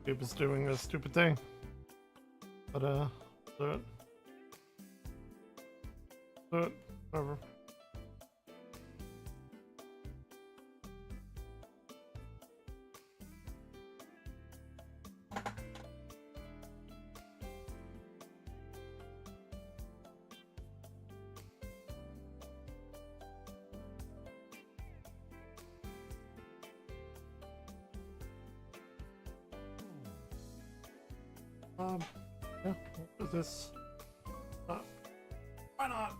Keep us doing a stupid thing. But, do it. Do it. Whatever. Yeah, what is this? Why not?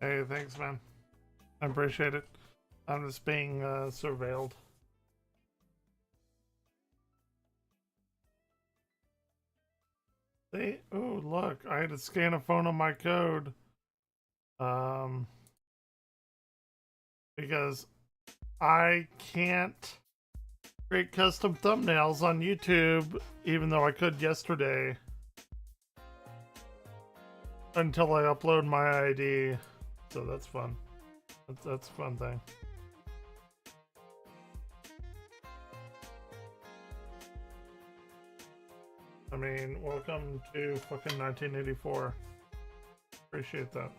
Hey, thanks, man. I appreciate it. I'm just being surveilled. Hey, oh look, I had to scan a phone on my code. Because I can't create custom thumbnails on YouTube, even though I could yesterday. Until I upload my ID. So that's fun. That's a fun thing. I mean, welcome to fucking 1984. Appreciate that.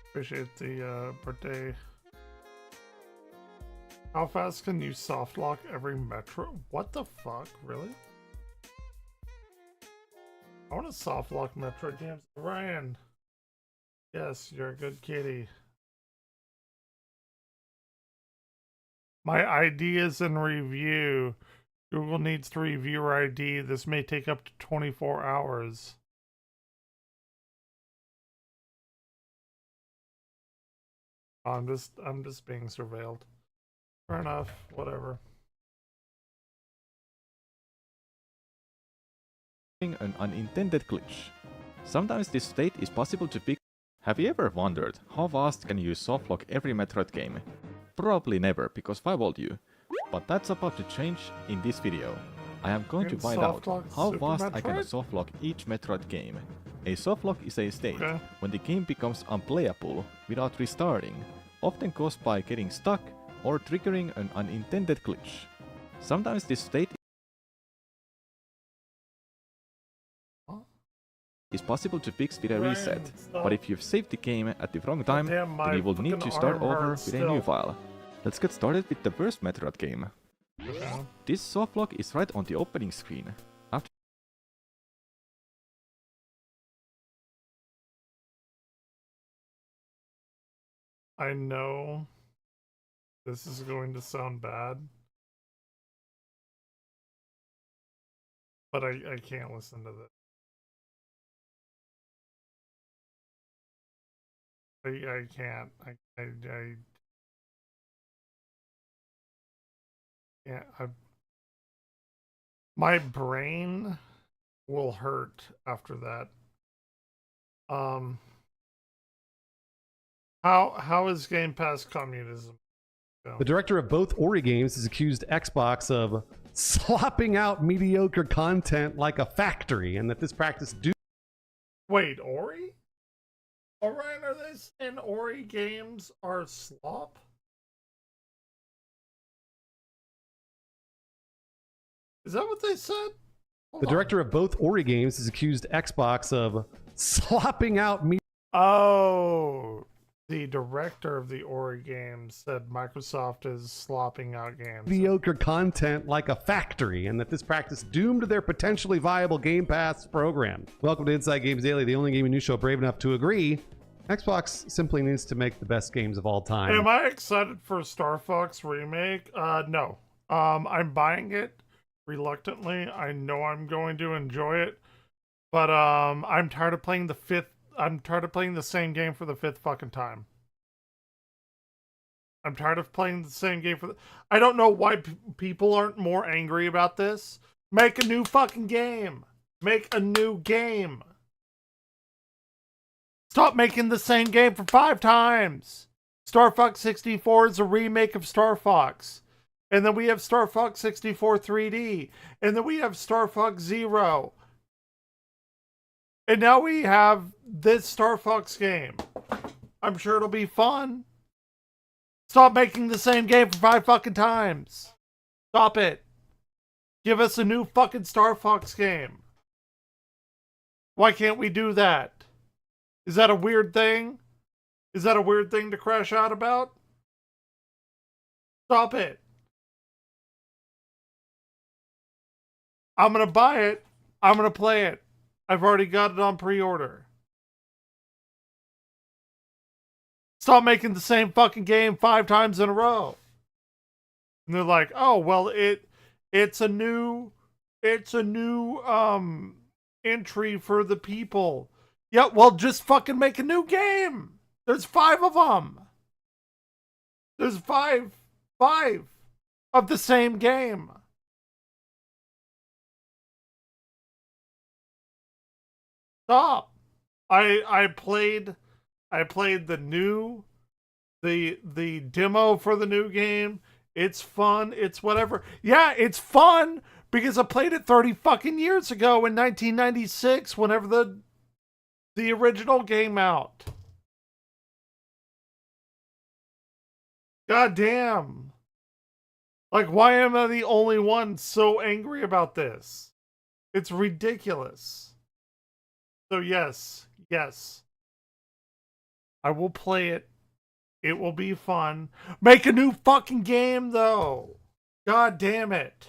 Appreciate the birthday. How fast can you soft lock every metro? What the fuck? Really? I want to soft lock metro games. Ryan. Yes, you're a good kitty. My ID is in review. Google needs to review your ID. This may take up to 24 hours. I'm just being surveilled. Fair enough, whatever. An unintended glitch. Sometimes this state is possible to fix. Have you ever wondered how fast can you softlock every Metroid game? Probably never, because why would you? But that's about to change in this video. I am going to find out how fast I can softlock each Metroid game. A softlock is a state when the game becomes unplayable without restarting, often caused by getting stuck or triggering an unintended glitch. Sometimes this state is possible to fix with a reset, but if you've saved the game at the wrong time, then you will need to start over with a new file. Let's get started with the first Metroid game. This softlock is right on the opening screen. I know this is going to sound bad, but I can't listen to this. I can't. I can't. My brain will hurt after that. How is Game Pass communism? The director of both Ori games has accused Xbox of slopping out mediocre content like a factory, and that this practice Wait, Ori? Alright, are they saying Ori games are slop? Is that what they said? The director of both Ori games has accused Xbox of slopping out Oh, the director of the Ori games said Microsoft is slopping out games. mediocre content like a factory, and that this practice doomed their potentially viable Game Pass program. Welcome to Inside Games Daily, the only gaming news show brave enough to agree Xbox simply needs to make the best games of all time. Am I excited for Star Fox remake? No. I'm buying it reluctantly. I know I'm going to enjoy it, but I'm tired of playing the same game for the fifth fucking time. I'm tired of playing the same game I don't know why people aren't more angry about this. Make a new fucking game. Make a new game. Stop making the same game for 5 times. Star Fox 64 is a remake of Star Fox. And then we have Star Fox 64 3D. And then we have Star Fox Zero. And now we have this Star Fox game. I'm sure it'll be fun. Stop making the same game for 5 fucking times. Stop it. Give us a new fucking Star Fox game. Why can't we do that? Is that a weird thing? Is that a weird thing to crash out about? Stop it. I'm gonna buy it. I'm gonna play it. I've already got it on pre-order. Stop making the same fucking game 5 times in a row. And they're like, oh well, it's a new entry for the people. Yeah, well, just fucking make a new game. There's 5 of them. There's five of the same game. Stop. I played the demo for the new game. It's fun. It's whatever. Yeah, it's fun because I played it 30 fucking years ago in 1996 whenever the original came out. God damn. Like, why am I the only one so angry about this? It's ridiculous. So yes. I will play it. It will be fun. Make a new fucking game, though. God damn it.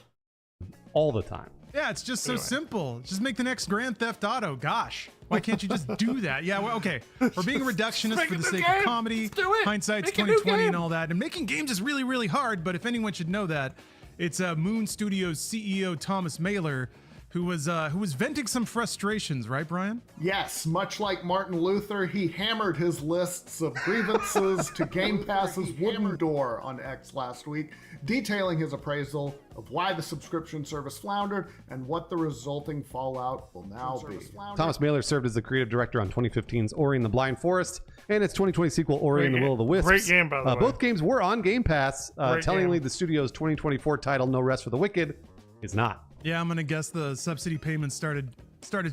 all the time. Yeah, it's just so simple. Just make the next Grand Theft Auto. Gosh, why can't you just do that? Yeah, well, okay. We're being reductionist for the sake of comedy. Hindsight's 2020 and all that. And making games is really, really hard. But if anyone should know that, it's Moon Studios CEO Thomas Mailer, who was venting some frustrations, right, Brian? Yes, much like Martin Luther, he hammered his lists of grievances to Game Pass's wooden door on X last week, detailing his appraisal of why the subscription service floundered and what the resulting fallout will now be. Thomas Mailer served as the creative director on 2015's Ori and the Blind Forest and its 2020 sequel Ori and the Will of the Wisps. Great game, by the way. Both games were on Game Pass. Tellingly, game. the studio's 2024 title No Rest for the Wicked is not. Yeah, I'm gonna guess the subsidy payments started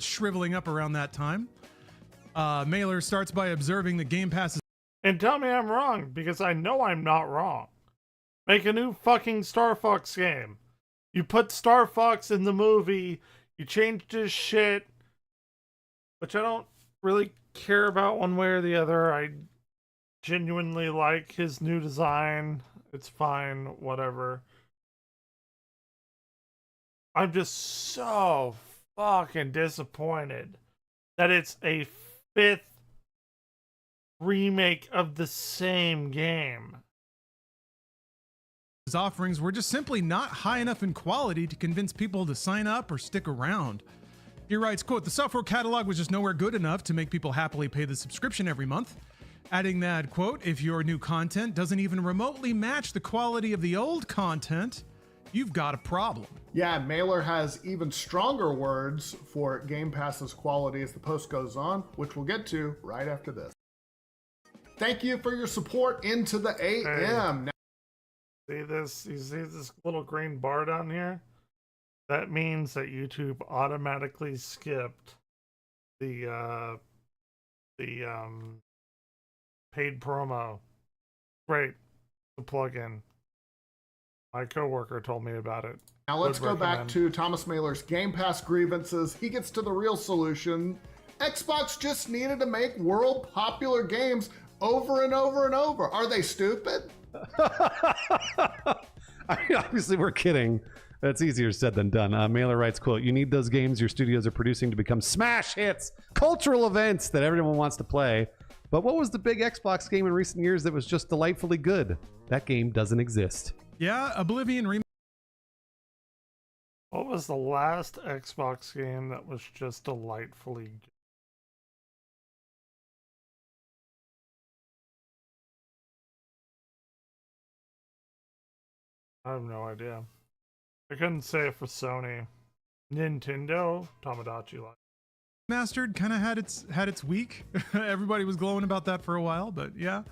shriveling up around that time. Mailer starts by observing that Game Pass is And tell me I'm wrong, because I know I'm not wrong. Make a new fucking Star Fox game. You put Star Fox in the movie, you changed his shit, which I don't really care about one way or the other. I genuinely like his new design. It's fine, whatever. I'm just so fucking disappointed that it's a fifth remake of the same game. His offerings were just simply not high enough in quality to convince people to sign up or stick around. He writes, quote, the software catalog was just nowhere good enough to make people happily pay the subscription every month. Adding that, quote, if your new content doesn't even remotely match the quality of the old content, you've got a problem. Yeah, Mailer has even stronger words for Game Pass's quality as the post goes on, which we'll get to right after this. Thank you for your support into the AM. See this? You see this little green bar down here? That means that YouTube automatically skipped the paid promo. Great. The plugin. My coworker told me about it. Now let's go back to Thomas Mailer's Game Pass grievances. He gets to the real solution. Xbox just needed to make world popular games over and over and over. Are they stupid? I mean, obviously, we're kidding. That's easier said than done. Mailer writes, quote, you need those games your studios are producing to become smash hits, cultural events that everyone wants to play. But what was the big Xbox game in recent years that was just delightfully good? That game doesn't exist. Yeah, Oblivion remake. What was the last Xbox game that was just delightfully good? I have no idea. I couldn't say it for Sony. Nintendo, Tamagotchi Life. Mastered kind of had its week. Everybody was glowing about that for a while, but yeah,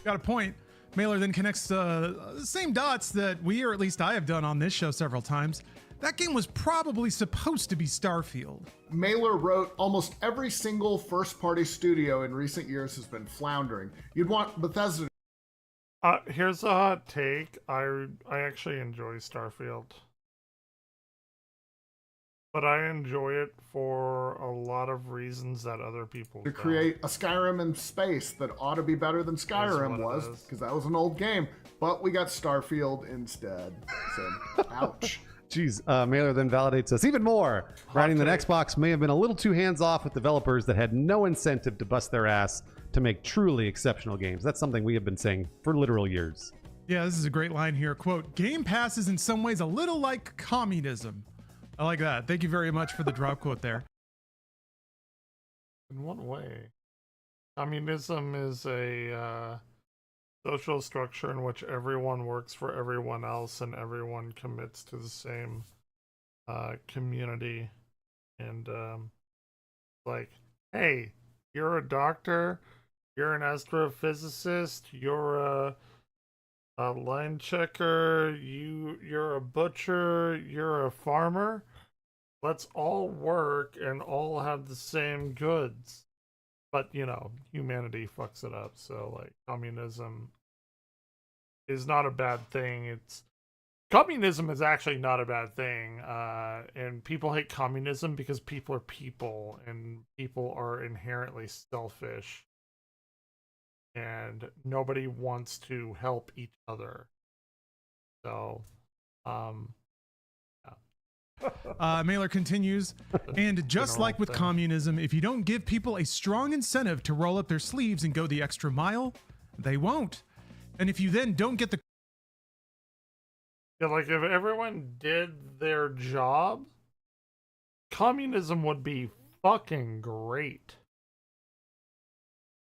got a point. Mailer then connects the same dots that we, or at least I have done on this show several times. That game was probably supposed to be Starfield. Mailer wrote, almost every single first-party studio in recent years has been floundering. You'd want Bethesda. Here's a hot take. I actually enjoy Starfield. But I enjoy it for a lot of reasons that other people to don't. Create a Skyrim in space that ought to be better than Skyrim was, because that was an old game. But we got Starfield instead. So, ouch. Jeez, Mailer then validates us even more, writing that Xbox may have been a little too hands-off with developers that had no incentive to bust their ass to make truly exceptional games. That's something we have been saying for literal years. Yeah, this is a great line here. Quote, Game Pass is in some ways a little like communism. I like that. Thank you very much for the drop quote there. In what way? Communism is a social structure in which everyone works for everyone else and everyone commits to the same community. And like, hey, you're a doctor, you're an astrophysicist, you're a line checker, you're a butcher, you're a farmer. Let's all work and all have the same goods. But, you know, humanity fucks it up. So, like, communism is not a bad thing. Communism is actually not a bad thing. And people hate communism because people are people, and people are inherently selfish. And nobody wants to help each other. So, Mailer continues, and just like with communism, if you don't give people a strong incentive to roll up their sleeves and go the extra mile, they won't. And if you then don't get the... Yeah, like if everyone did their job, communism would be fucking great.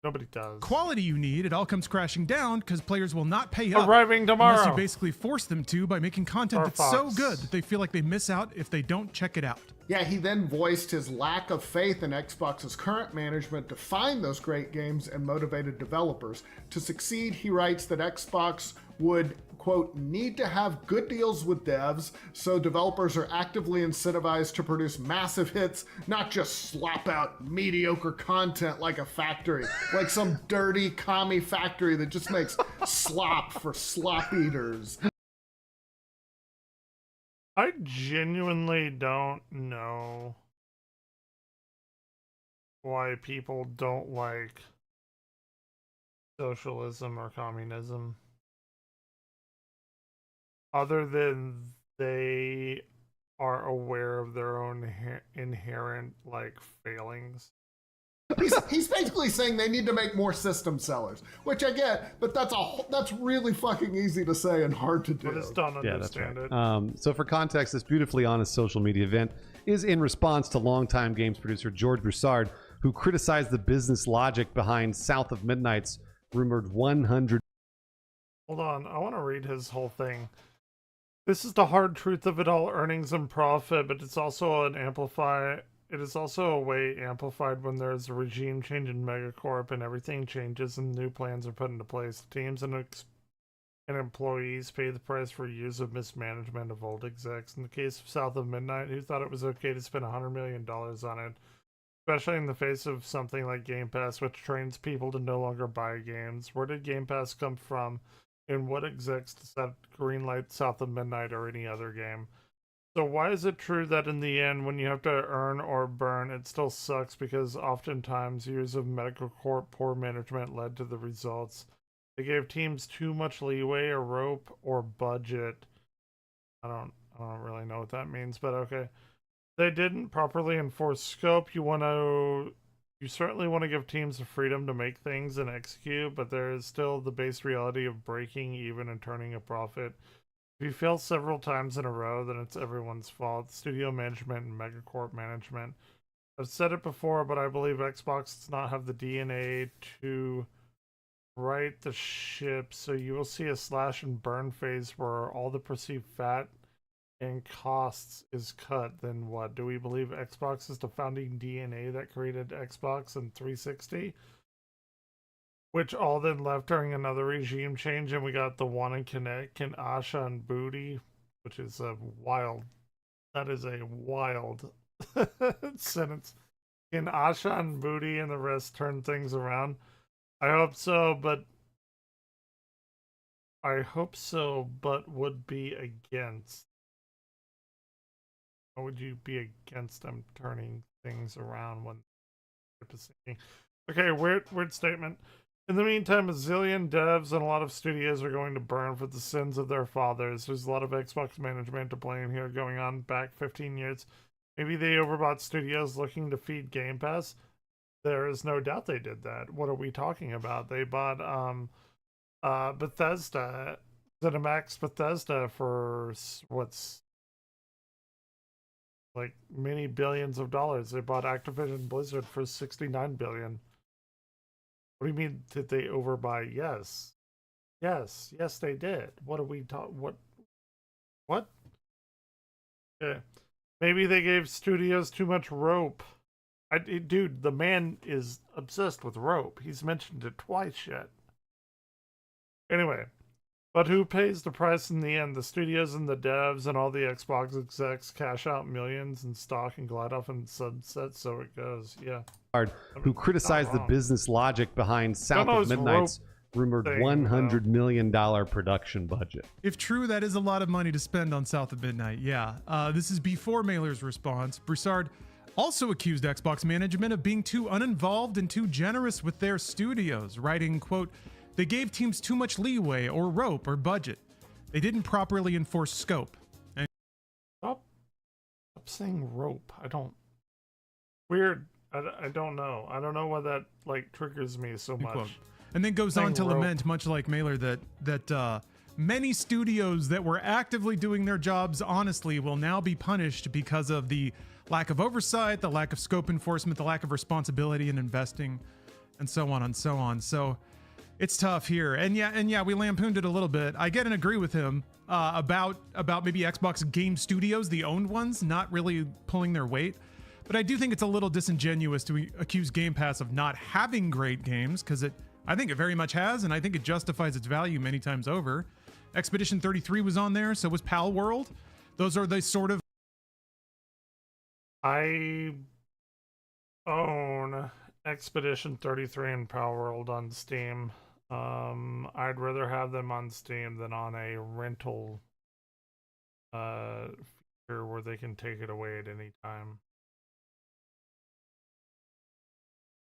Nobody does. quality you need, it all comes crashing down because players will not pay up. Arriving tomorrow. Unless you basically force them to by making content Star that's Fox. so good that they feel like they miss out if they don't check it out. Yeah, he then voiced his lack of faith in Xbox's current management to find those great games and motivated developers. To succeed, he writes that Xbox would, quote, need to have good deals with devs so developers are actively incentivized to produce massive hits, not just slop out mediocre content like a factory, like some dirty commie factory that just makes slop for slop eaters. I genuinely don't know why people don't like socialism or communism. Other than they are aware of their own inherent, like, failings. He's basically saying they need to make more system sellers, which I get, but that's really fucking easy to say and hard to do. I just don't Yeah, that's understand right. it. So for context, this beautifully honest social media event is in response to longtime games producer George Broussard, who criticized the business logic behind South of Midnight's rumored 100. Hold on, I want to read his whole thing. This is the hard truth of it all: earnings and profit, but it's also it is also a way amplified when there's a regime change in Megacorp and everything changes and new plans are put into place. Teams and employees pay the price for years of mismanagement of old execs. In the case of South of Midnight, who thought it was okay to spend $100 million on it, especially in the face of something like Game Pass, which trains people to no longer buy games. Where did Game Pass come from? And what execs decided to greenlight South of Midnight or any other game? So why is it true that in the end, when you have to earn or burn, it still sucks? Because oftentimes years of Medical Corp poor management led to the results. They gave teams too much leeway or rope or budget. I don't really know what that means, but okay. They didn't properly enforce scope. You certainly want to give teams the freedom to make things and execute, but there is still the base reality of breaking even and turning a profit. If you fail several times in a row, then it's everyone's fault. Studio management and Megacorp management. I've said it before, but I believe Xbox does not have the DNA to right the ship, so you will see a slash and burn phase where all the perceived fat and costs is cut. Then what? Do we believe Xbox is the founding DNA that created Xbox and 360? Which all then left during another regime change, and we got the one in Kinect and Asha and Booty, which is a wild. That is a wild sentence. Can Asha and Booty and the rest turn things around? I hope so, but would be against. Or would you be against them turning things around when? Okay, weird statement. In the meantime, a zillion devs and a lot of studios are going to burn for the sins of their fathers. There's a lot of Xbox management to blame here going on back 15 years. Maybe they overbought studios looking to feed Game Pass. There is no doubt they did that. What are we talking about? They bought Bethesda, ZeniMax Bethesda for what's like many billions of dollars. They bought Activision Blizzard for 69 billion. What do you mean, did they overbuy? Yes, they did. What are we talking? What? Okay. Maybe they gave studios too much rope. Dude, the man is obsessed with rope. He's mentioned it twice yet. Anyway, but who pays the price in the end? The studios and the devs and all the Xbox execs cash out millions in stock and glide off in sunset, so it goes. Yeah. Who criticized the business logic behind South of Midnight's rumored $100 million production budget. If true, that is a lot of money to spend on South of Midnight. Yeah. This is before Mailer's response. Broussard also accused Xbox management of being too uninvolved and too generous with their studios, writing, quote, "They gave teams too much leeway or rope or budget. They didn't properly enforce scope." And Stop saying rope. Weird. I don't know. I don't know why that like triggers me so much. quote. And then goes on to lament, much like Mailer, that many studios that were actively doing their jobs honestly will now be punished because of the lack of oversight, the lack of scope enforcement, the lack of responsibility in investing, and so on and so on. So it's tough here. And yeah, we lampooned it a little bit. I get and agree with him about maybe Xbox game studios, the owned ones, not really pulling their weight. But I do think it's a little disingenuous to accuse Game Pass of not having great games, because I think it very much has, and I think it justifies its value many times over. Expedition 33 was on there, so was Pal World. Those are the sort of... I own Expedition 33 and Pal World on Steam. I'd rather have them on Steam than on a rental feature where they can take it away at any time.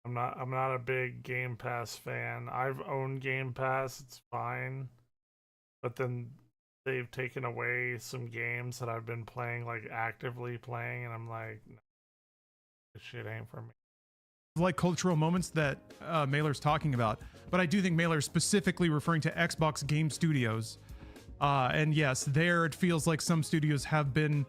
I'm not a big Game Pass fan. I've owned Game Pass, it's fine. But then they've taken away some games that I've been playing, like actively playing, and I'm like, no, this shit ain't for me. like cultural moments that Mailer's talking about, but I do think Mailer's specifically referring to Xbox Game Studios. And yes, there it feels like some studios have been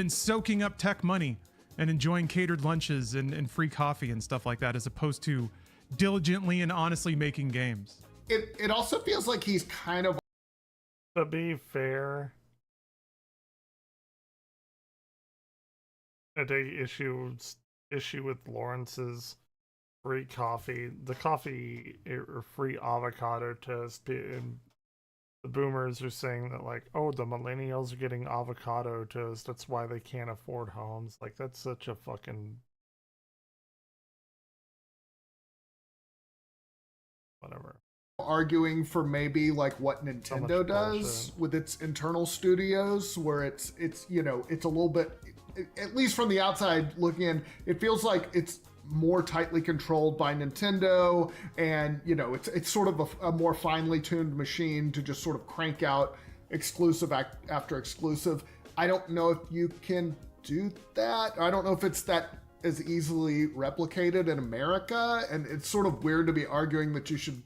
soaking up tech money and enjoying catered lunches and free coffee and stuff like that, as opposed to diligently and honestly making games. It also feels like he's kind of. To be fair, I take issue with Lawrence's free coffee. The coffee or free avocado toast, and the boomers are saying that, like, oh, the millennials are getting avocado toast, that's why they can't afford homes. Like, that's such a fucking whatever. Arguing for maybe like what Nintendo does with its internal studios, where it's you know, it's a little bit, at least from the outside looking in, it feels like it's more tightly controlled by Nintendo, and you know, it's sort of a more finely tuned machine to just sort of crank out exclusive after exclusive. I don't know if you can do that. I don't know if it's that as easily replicated in America, and it's sort of weird to be arguing that you should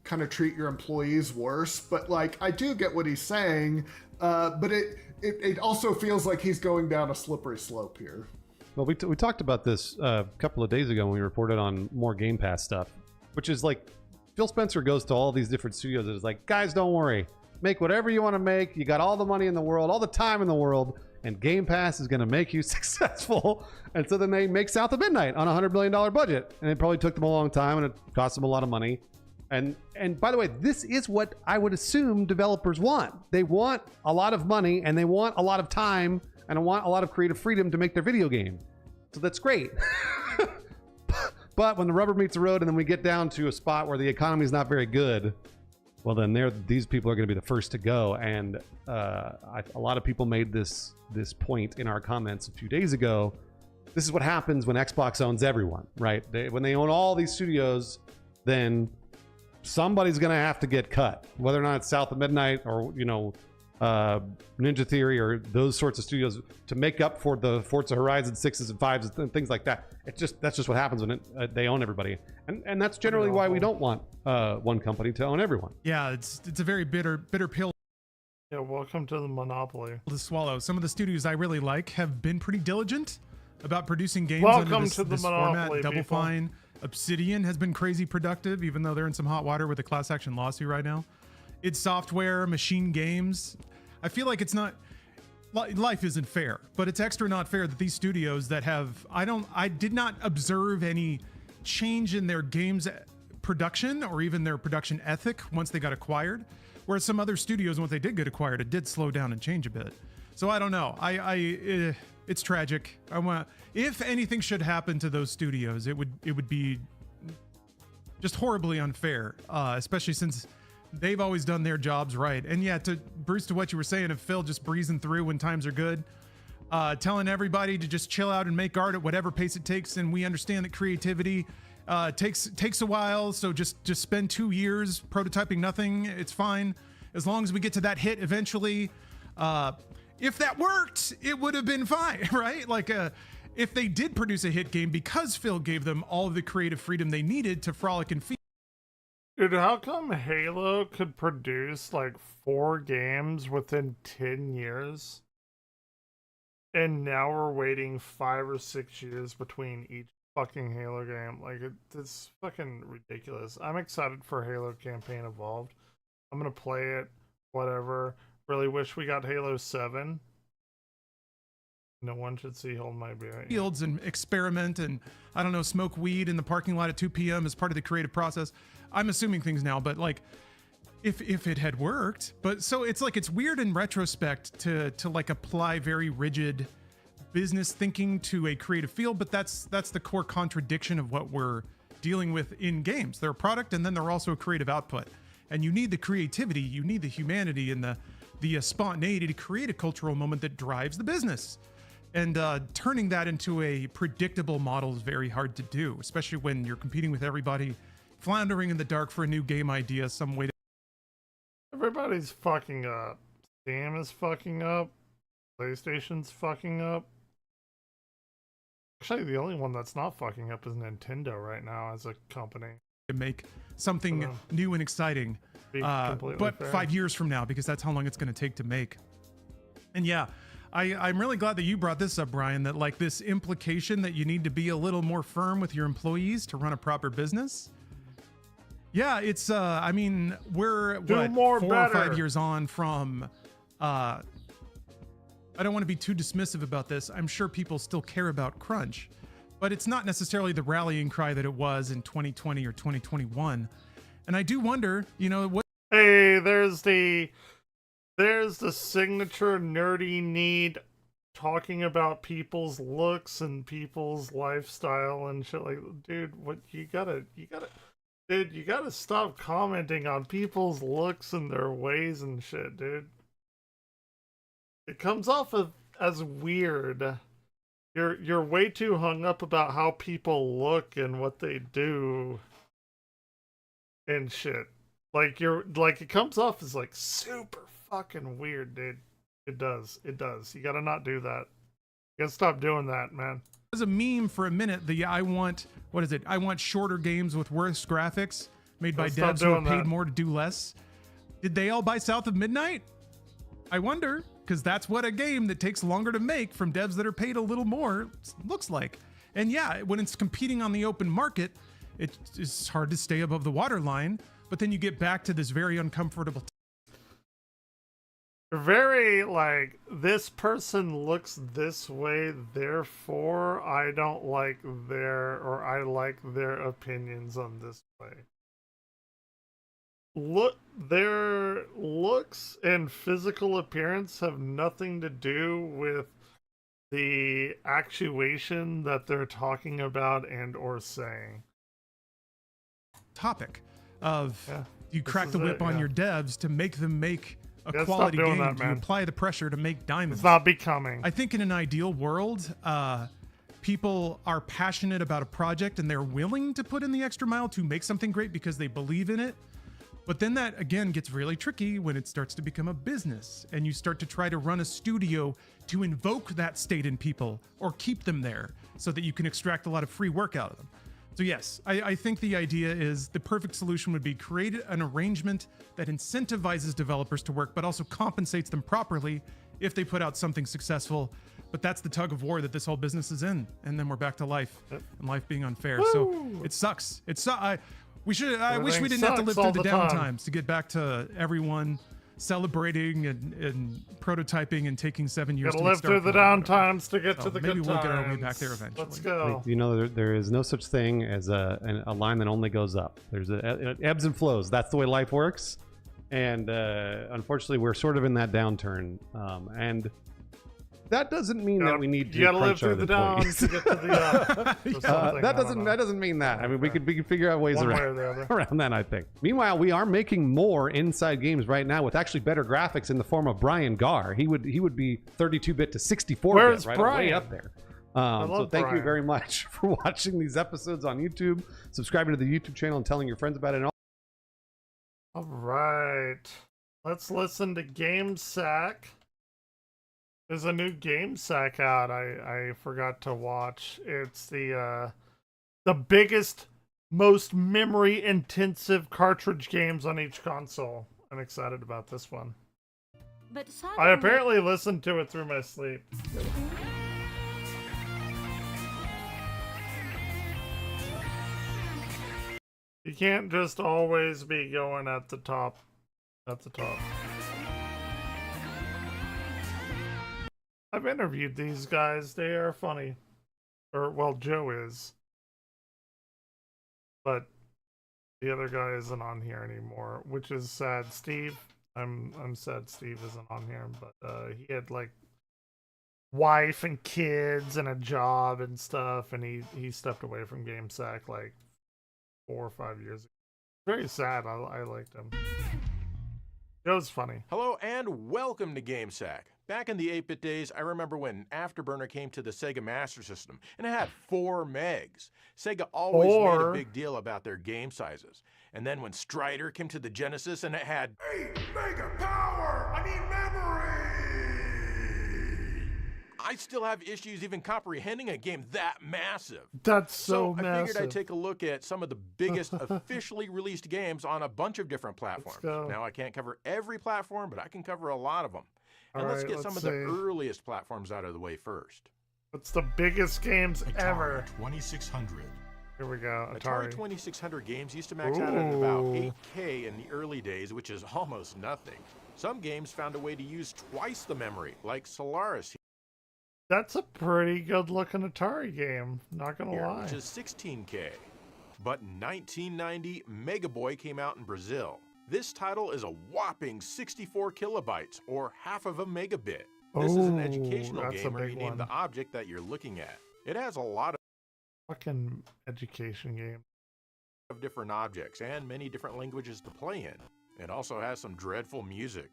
kind of treat your employees worse, but like, I do get what he's saying, but it also feels like he's going down a slippery slope here. Well, we talked about this a couple of days ago when we reported on more Game Pass stuff, which is like, Phil Spencer goes to all these different studios and is like, guys, don't worry, make whatever you want to make, you got all the money in the world, all the time in the world, and Game Pass is going to make you successful. And so then they make South of Midnight on a $100 million budget, and it probably took them a long time and it cost them a lot of money. And by the way, this is what I would assume developers want. They want a lot of money, and they want a lot of time, and they want a lot of creative freedom to make their video game. So that's great. But when the rubber meets the road and then we get down to a spot where the economy is not very good, well, then these people are going to be the first to go. And a lot of people made this point in our comments a few days ago. This is what happens when Xbox owns everyone, right? When they own all these studios, then somebody's going to have to get cut, whether or not it's South of Midnight or, you know, Ninja Theory or those sorts of studios, to make up for the Forza Horizon 6s and 5s and things like that. That's just what happens when they own everybody. And that's generally why we don't want one company to own everyone. Yeah, it's a very bitter pill Yeah, welcome to the monopoly. to swallow. Some of the studios I really like have been pretty diligent about producing games Welcome under to the this monopoly, format. Double people. Fine. Obsidian has been crazy productive, even though they're in some hot water with a class action lawsuit right now. Id Software, Machine Games. I feel like it's not, life isn't fair, but it's extra not fair that these studios that have, I did not observe any change in their games production or even their production ethic once they got acquired. Whereas some other studios, once they did get acquired, it did slow down and change a bit. So I don't know. It's tragic. If anything should happen to those studios, it would be just horribly unfair, especially since they've always done their jobs right. And yeah, to Bruce, to what you were saying of Phil just breezing through when times are good, telling everybody to just chill out and make art at whatever pace it takes. And we understand that creativity takes a while, so just spend 2 years prototyping nothing. It's fine as long as we get to that hit eventually. If that worked, it would have been fine, right? Like, if they did produce a hit game because Phil gave them all of the creative freedom they needed to frolic and feed. Dude, how come Halo could produce like 4 games within 10 years? And now we're waiting 5 or 6 years between each fucking Halo game. Like, it's fucking ridiculous. I'm excited for Halo Campaign Evolved. I'm gonna play it, whatever. Really wish we got Halo 7. No one should see Hold My Beer. Fields and experiment and, I don't know, smoke weed in the parking lot at 2 p.m. as part of the creative process. I'm assuming things now, but like, if it had worked. But so it's like, it's weird in retrospect to like apply very rigid business thinking to a creative field, but that's the core contradiction of what we're dealing with in games. They're a product, and then they're also a creative output. And you need the creativity, you need the humanity and the spontaneity to create a cultural moment that drives the business. And turning that into a predictable model is very hard to do, especially when you're competing with everybody, floundering in the dark for a new game idea, some way to... Everybody's fucking up. Steam is fucking up. PlayStation's fucking up. Actually, the only one that's not fucking up is Nintendo right now as a company. To make something new and exciting, Be completely but fair. 5 years from now, because that's how long it's going to take to make. And yeah, I'm really glad that you brought this up, Brian, that like this implication that you need to be a little more firm with your employees to run a proper business. Yeah, it's, I mean, we're what, 4 or 5 years on from, I don't want to be too dismissive about this. I'm sure people still care about crunch, but it's not necessarily the rallying cry that it was in 2020 or 2021. And I do wonder, you know, what. Hey, there's the signature nerdy need talking about people's looks and people's lifestyle and shit. Like, dude, what you gotta stop commenting on people's looks and their ways and shit, dude. It comes off as weird. You're way too hung up about how people look and what they do and shit. Like it comes off as like super fucking weird, dude. It does. You gotta not do that. You gotta stop doing that, man. As a meme for a minute, I want shorter games with worse graphics made by devs who are paid more to do less. Did they all buy South of Midnight? I wonder, because that's what a game that takes longer to make from devs that are paid a little more looks like. And yeah, when it's competing on the open market, it's hard to stay above the waterline, but then you get back to this very uncomfortable. Very like, this person looks this way, therefore I don't like I like their opinions on this way. Look, their looks and physical appearance have nothing to do with the actuation that they're talking about and or saying. Topic of you crack the whip on your devs to make them make a quality game. You apply the pressure to make diamonds. It's not becoming. I think in an ideal world, people are passionate about a project and they're willing to put in the extra mile to make something great because they believe in it. But then that, again, gets really tricky when it starts to become a business and you start to try to run a studio to invoke that state in people or keep them there so that you can extract a lot of free work out of them. So yes, I think the idea is the perfect solution would be create an arrangement that incentivizes developers to work, but also compensates them properly if they put out something successful. But that's the tug of war that this whole business is in. And then we're back to life and life being unfair. Woo! So it sucks. I wish we didn't have to live through the down times to get back to everyone celebrating and prototyping and taking 7 years to live through the down times to get to the good times. Maybe we'll get our way back there eventually. Let's go. You know, there is no such thing as a line that only goes up. There's ebbs and flows. That's the way life works. And unfortunately, we're sort of in that downturn. And that doesn't mean that we need to crunch our employees. To get to the, that doesn't mean that. I mean, we could figure out ways around that, I think. Meanwhile, we are making more inside games right now with actually better graphics in the form of Brian Garr. He would be 32-bit to 64-bit. Where's right Brian? Way up there. So thank you very much for watching these episodes on YouTube, subscribing to the YouTube channel, and telling your friends about it. All right, let's listen to Game Sack. There's a new Game Sack out I forgot to watch. It's the biggest, most memory intensive cartridge games on each console. I'm excited about this one. But I apparently listened to it through my sleep. You can't just always be going at the top. I've interviewed these guys. They are funny. Or, well, Joe is. But the other guy isn't on here anymore, which is sad. Steve, I'm sad Steve isn't on here, but he had like wife and kids and a job and stuff, and he stepped away from GameSack like 4 or 5 years ago. Very sad. I liked him. Joe's funny. Hello and welcome to GameSack. Back in the 8-bit days, I remember when Afterburner came to the Sega Master System, and it had 4 megs. Sega always made a big deal about their game sizes. And then when Strider came to the Genesis and it had 8 mega power! I need memory! I still have issues even comprehending a game that massive. That's so I massive. figured I'd take a look at some of the biggest officially released games on a bunch of different platforms. go. Now, I can't cover every platform, but I can cover a lot of them. And let's Alright, get some of let's the see. earliest platforms out of the way first. What's the biggest games ever? 2600. Here we go. Atari Atari. 2600 games used to max out at about Ooh. 8K in the early days, which is almost nothing. Some games found a way to use twice the memory, like Solaris That's a pretty good looking Atari game. Not gonna here, lie. which is 16K. But in 1990, Mega Boy came out in Brazil. This title is a whopping 64 kilobytes, or half of a megabit. This is an Ooh, educational that's a game where you big name one. the object that you're looking at. It has a lot Fucking education game. of different objects and many different languages to play in. It also has some dreadful music.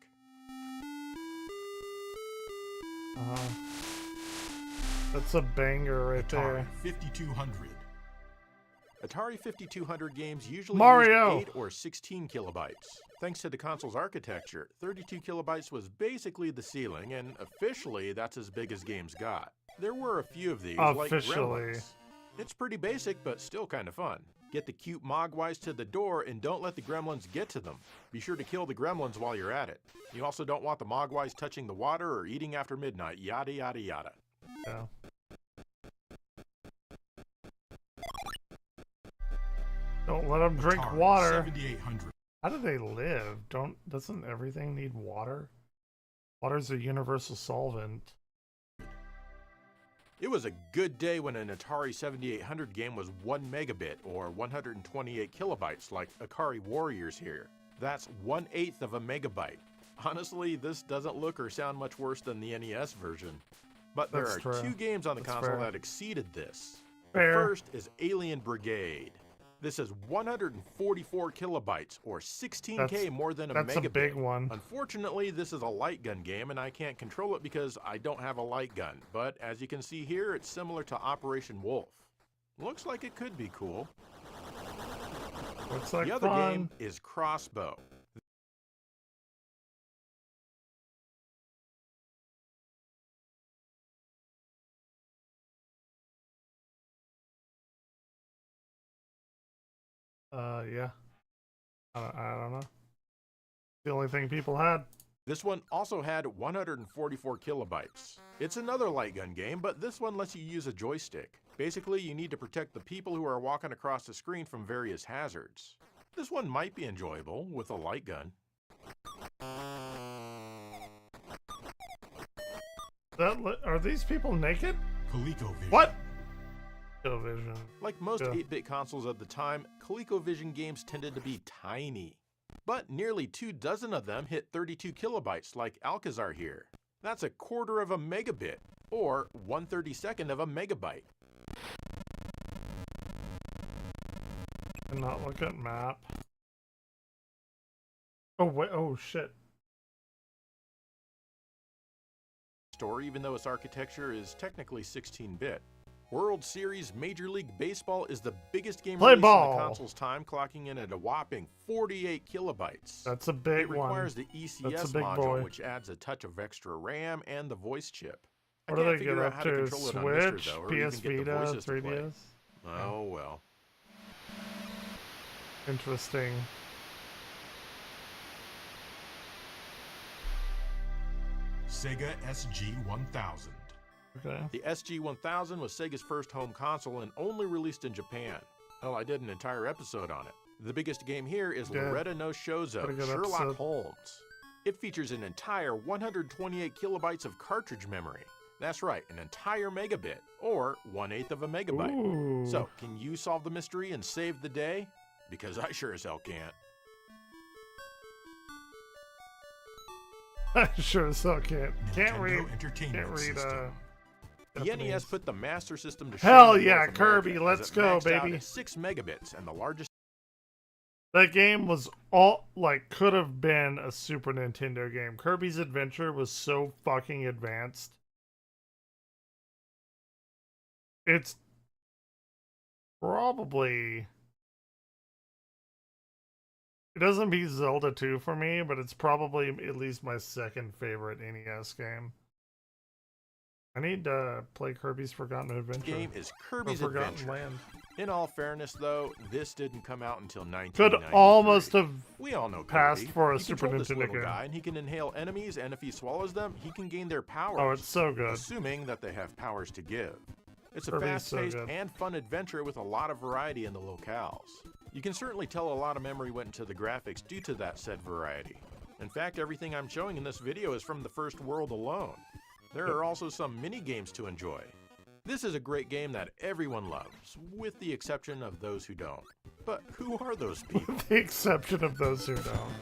That's a banger right Atari there. 5200. Atari 5200 games usually Mario! used 8 or 16 kilobytes. Thanks to the console's architecture, 32 kilobytes was basically the ceiling, and officially that's as big as games got. There were a few of these, like Officially. Gremlins. It's pretty basic, but still kind of fun. Get the cute Mogwais to the door and don't let the gremlins get to them. Be sure to kill the gremlins while you're at it. You also don't want the Mogwais touching the water or eating after midnight, yada yada yada. Yeah. Don't let them drink Atari water. 7800. How do they live? Doesn't everything need water? Water's a universal solvent. It was a good day when an Atari 7800 game was 1 megabit or 128 kilobytes like Akari Warriors here. That's 1/8 of a megabyte. Honestly, this doesn't look or sound much worse than the NES version. But there That's are true. 2 games on the That's console fair. that exceeded this. Fair. The first is Alien Brigade. This is 144 kilobytes or 16K That's- more than a That's megabit. a big one. Unfortunately, this is a light gun game and I can't control it because I don't have a light gun. But as you can see here, it's similar to Operation Wolf. Looks like it could be cool. Looks like The other fun. game is Crossbow. Yeah. I don't know. The only thing people had. This one also had 144 kilobytes. It's another light gun game, but this one lets you use a joystick. Basically, you need to protect the people who are walking across the screen from various hazards. This one might be enjoyable with a light gun. Are these people naked? ColecoVision. What? Vision. Like most Yeah. 8-bit consoles of the time, ColecoVision games tended to be tiny. But nearly 24 of them hit 32 kilobytes like Alcazar here. That's a quarter of a megabit, or 1/32 of a megabyte. Cannot look at map. Oh wait! Oh shit! Story, even though its architecture is technically 16-bit. World Series Major League Baseball is the biggest game Play released ball. in the console's time, clocking in at a whopping 48 kilobytes. That's a big It requires one. the That's ECS a big module, boy. which adds a touch of extra RAM and the voice chip. I What do can't they get figure out up how to to? control it on Mister, Switch, though, or PS even get the Vita, voices to play. 3DS. Oh well. Interesting. Sega SG-1000. Okay. The SG-1000 was Sega's first home console and only released in Japan. Hell, I did an entire episode on it. The biggest game here is Yeah. Loretta no Shozo, Pretty good Sherlock episode. Holmes. It features an entire 128 kilobytes of cartridge memory. That's right, an entire megabit, or 1/8 of a megabyte. Ooh. So, can you solve the mystery and save the day? Because I sure as hell can't. I sure as hell can't. Can't Nintendo read. Entertainment Can't read. System. The Japanese. NES put the Master System to Hell shame in yeah, North America, Kirby, as let's it go, maxed out baby. at 6 megabits, and the largest That game was all like could have been a Super Nintendo game. Kirby's Adventure was so fucking advanced. It's probably it doesn't beat Zelda 2 for me, but it's probably at least my second favorite NES game. I need to play Kirby's Forgotten Adventure. The game is Kirby's Forgotten Adventure. Land. In all fairness, though, this didn't come out until Could 1993. almost have We all know passed Kirby. for a You Super control this Nintendo little game. guy, and he can inhale enemies, and if he swallows them, he can gain their powers. Oh, it's so good. Assuming that they have powers to give. It's a Kirby's so fast-paced good. and fun adventure with a lot of variety in the locales. You can certainly tell a lot of memory went into the graphics due to that said variety. In fact, everything I'm showing in this video is from the first world alone. There are also some mini-games to enjoy. This is a great game that everyone loves, with the exception of those who don't. But who are those people? With the exception of those who don't.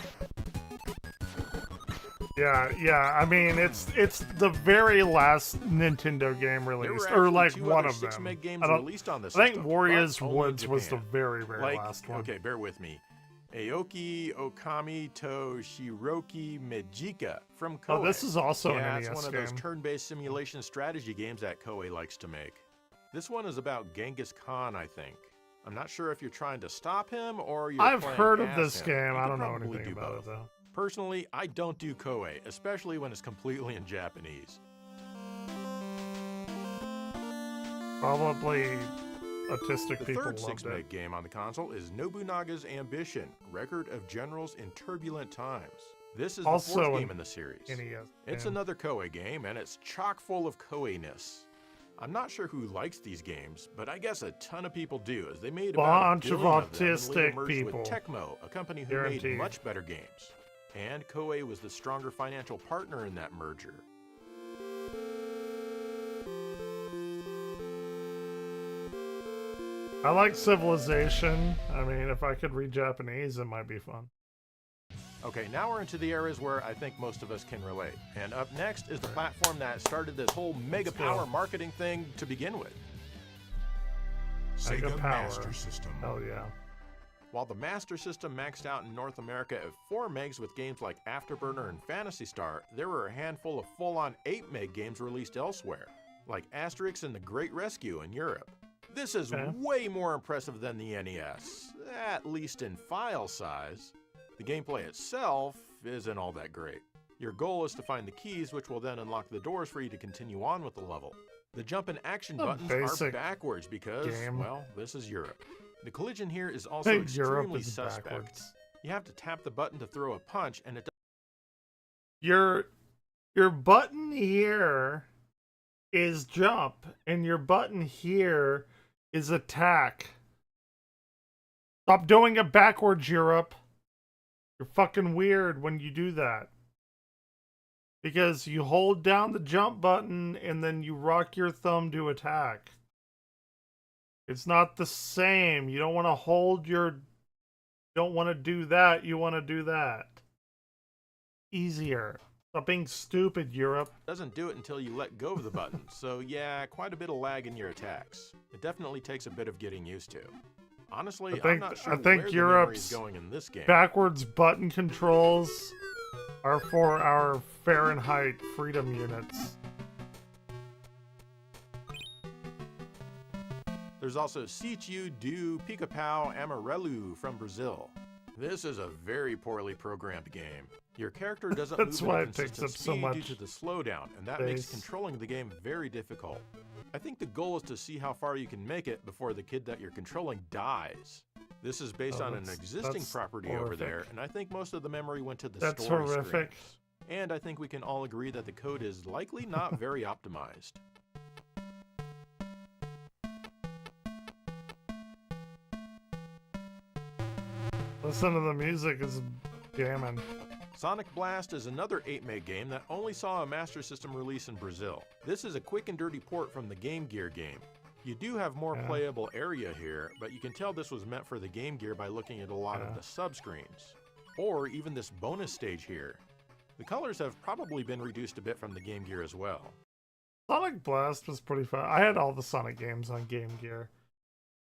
Yeah. I mean, it's the very last Nintendo game There released, were or like actually two one other of them. 6-meg games I don't- released on this I think system, Warriors but only in Woods was the Japan. very Like, last one. okay, bear with me. Aoki Okami to Shiroki Mejika from Koei. Oh, this is also yeah, an it's NES one of game. those turn-based simulation strategy games that Koei likes to make. This one is about Genghis Khan, I think. I'm not sure if you're trying to stop him or you're I've playing heard of as this him. game. You I could don't know probably anything do about both. it though. Personally, I don't do Koei, especially when it's completely in Japanese. Probably autistic The people third loved 6-meg it. game on the console is Nobunaga's Ambition, Record of Generals in Turbulent Times. This is the Also fourth an game in the series. NES It's game. another Koei game, and it's chock full of Koei-ness. I'm not sure who likes these games, but I guess a ton of people do, as they made about Bunch a of billion them and later autistic merged people. with Tecmo, a company who Guaranteed. made much better games. And Koei was the stronger financial partner in that merger. I like Civilization. I mean, if I could read Japanese, it might be fun. Okay, now we're into the areas where I think most of us can relate. And up next is the platform that started this whole mega power marketing thing to begin with. Sega Power. Master System. Hell yeah. While the Master System maxed out in North America at 4 megs with games like Afterburner and Phantasy Star, there were a handful of full-on 8 meg games released elsewhere, like Asterix and the Great Rescue in Europe. This is Okay. way more impressive than the NES, at least in file size. The gameplay itself isn't all that great. Your goal is to find the keys, which will then unlock the doors for you to continue on with the level. The jump and action A buttons are basic backwards because, game. well, this is Europe. The collision here is also I think Europe extremely is suspect. backwards. You have to tap the button to throw a punch, and it Your button here is jump, and your button here is attack. Stop doing it backwards, Europe. You're fucking weird when you do that. Because you hold down the jump button and then you rock your thumb to attack. It's not the same. You don't want to hold your... You don't want to do that. You want to do that. Easier. Stop being stupid, Europe. doesn't do it until you let go of the button, so yeah, quite a bit of lag in your attacks. It definitely takes a bit of getting used to. Honestly, I'm not sure I think where the memory is Europe's going in this game. backwards button controls are for our Fahrenheit freedom units. There's also Sítio do Pica-Pau Amarelo from Brazil. This is a very poorly programmed game. Your character doesn't That's move why at a it takes consistent up so speed much due to the slowdown, and that makes space. controlling the game very difficult. I think the goal is to see how far you can make it before the kid that you're controlling dies. This is based Oh, on an that's- existing that's property over horrific. there, and I think most of the memory went to the That's story horrific. screens. And I think we can all agree that the code is likely not very optimized. Listen to the music, it's jamming. Sonic Blast is another 8 meg game that only saw a Master System release in Brazil. This is a quick and dirty port from the Game Gear game. You do have more Yeah. playable area here, but you can tell this was meant for the Game Gear by looking at a lot of Yeah. the subscreens. Or even this bonus stage here. The colors have probably been reduced a bit from the Game Gear as well. Sonic Blast was pretty fun. I had all the Sonic games on Game Gear.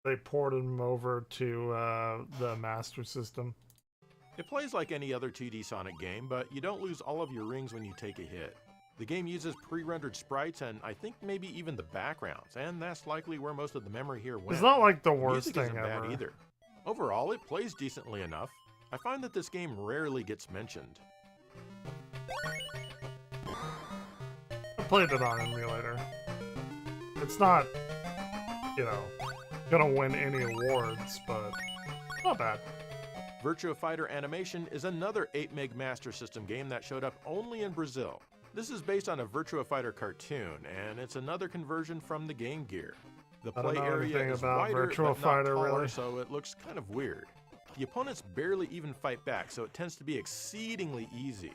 They ported them over to the Master System. It plays like any other 2D Sonic game, but you don't lose all of your rings when you take a hit. The game uses pre-rendered sprites and I think maybe even the backgrounds, and that's likely where most of the memory here went. It's not like the The worst music thing isn't ever. bad either. Overall, it plays decently enough. I find that this game rarely gets mentioned. I played it on emulator. It's not, you know, gonna win any awards, but not bad. Virtua Fighter Animation is another 8-meg Master System game that showed up only in Brazil. This is based on a Virtua Fighter cartoon, and it's another conversion from the Game Gear. The I don't play know area anything is about wider Virtua but not Fighter, taller, really. so it looks kind of weird. The opponents barely even fight back, so it tends to be exceedingly easy.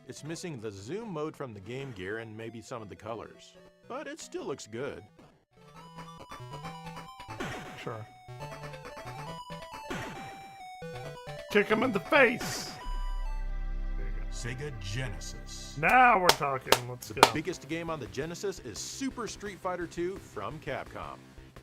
It's missing the zoom mode from the Game Gear and maybe some of the colors, but it still looks good. Sure. Kick him in the face! There you go. Sega Genesis. Now we're talking. Let's The go. biggest game on the Genesis is Super Street Fighter II from Capcom.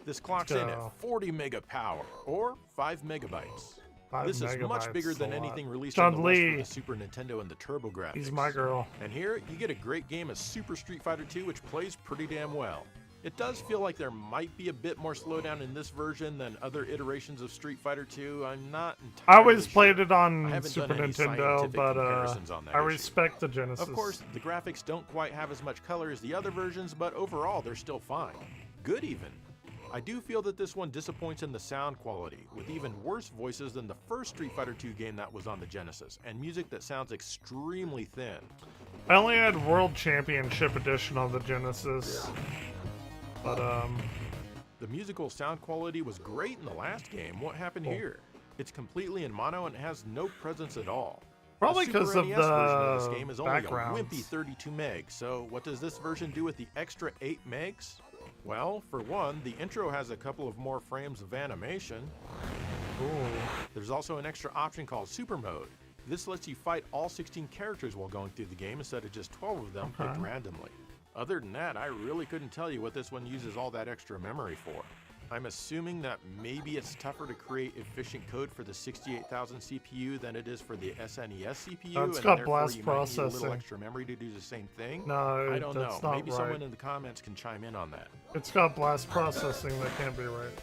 This clocks in go. at 40 mega power, or 5 megabytes. 5 This is much megabytes, bigger than a lot. anything released on the West for Chun-Li. the Super Nintendo and the Turbo graphics. He's my girl. And here, you get a great game of Super Street Fighter II, which plays pretty damn well. It does feel like there might be a bit more slowdown in this version than other iterations of Street Fighter II. I'm not entirely I always sure. played it I on haven't Super done any Nintendo, scientific but comparisons on that I issue. respect the Genesis. Of course, the graphics don't quite have as much color as the other versions, but overall, they're still fine. Good even. I do feel that this one disappoints in the sound quality, with even worse voices than the first Street Fighter II game that was on the Genesis, and music that sounds extremely thin. I only had World Championship Edition on the Genesis. But, The musical sound quality was great in the last game. What happened here? It's completely in mono and has no presence at all. probably The Super because of NES version of the this game is only a backgrounds. wimpy 32 megs, so what does this version do with the extra 8 megs? Well, for one, the intro has a couple of more frames of animation. There's also an extra option called Super Mode. This lets you fight all 16 characters while going through the game instead of just 12 of them picked randomly. Other than that, I really couldn't tell you what this one uses all that extra memory for. I'm assuming that maybe it's tougher to create efficient code for the 68,000 CPU than it is for the SNES CPU, It's and got therefore blast you might need a processing. little extra memory to do the same thing. No, I don't that's know. not Maybe right. someone in the comments can chime in on that. It's got blast processing. That can't be right.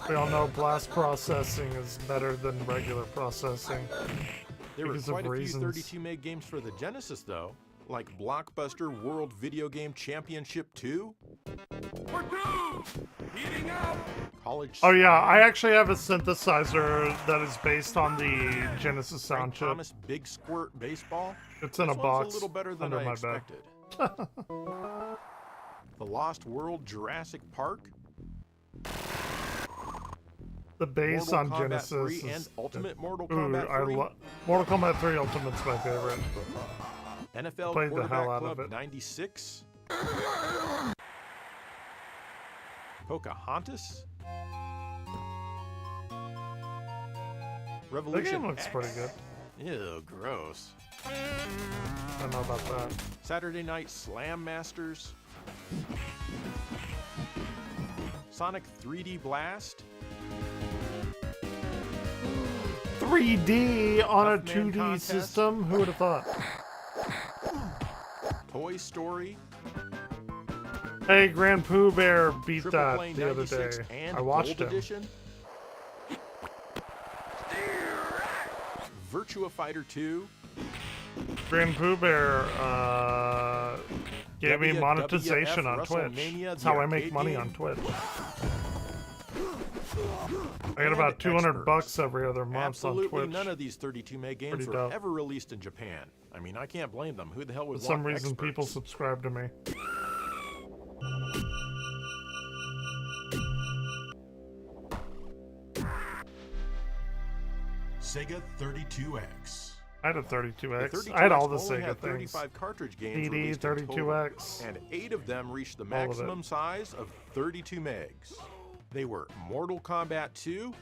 We all know blast processing is better than regular processing. There were because of quite a few reasons. 32 meg games for the Genesis though, like Blockbuster World Video Game Championship 2. College Oh yeah, Slam, I actually have a synthesizer that is based on the Genesis Frank sound chip. Thomas Big Squirt Baseball. It's in This a one's box a little better than under I my bed. expected. The Lost World Jurassic Park. The base Mortal on Kombat Genesis 3 is and Ultimate Mortal Ooh, Kombat 3. Mortal Kombat 3 Ultimate's my favorite. NFL played the hell Quarterback out of Club it. 96. Pocahontas. The Revolution game looks X. pretty good. Ew, gross. I don't know about that. Saturday Night Slam Masters. Sonic 3D Blast. 3D on a Tough Man 2D Contest. system? Who would have thought? Toy Story. Hey, Grand Pooh Bear beat Triple that Play the other 96 day. and I watched Gold him. Edition. Virtua Fighter 2. Grand Pooh Bear gave me WWF monetization on Twitch. WrestleMania, That's the how I make arcade money game. on Twitch. I get And about 200 experts. bucks every other month Absolutely on Twitch. none of these 32 meg games Pretty were dope. ever released in Japan. I mean, I can't blame them. Who the hell would For some want reason, experts? people subscribe to me. Sega 32X. I had a The 32X. 32X I had all the only Sega had things. 35 cartridge games PD, released in total, 32X. and 8 of them reached the All of it. maximum size of 32 megs. They were Mortal Kombat 2,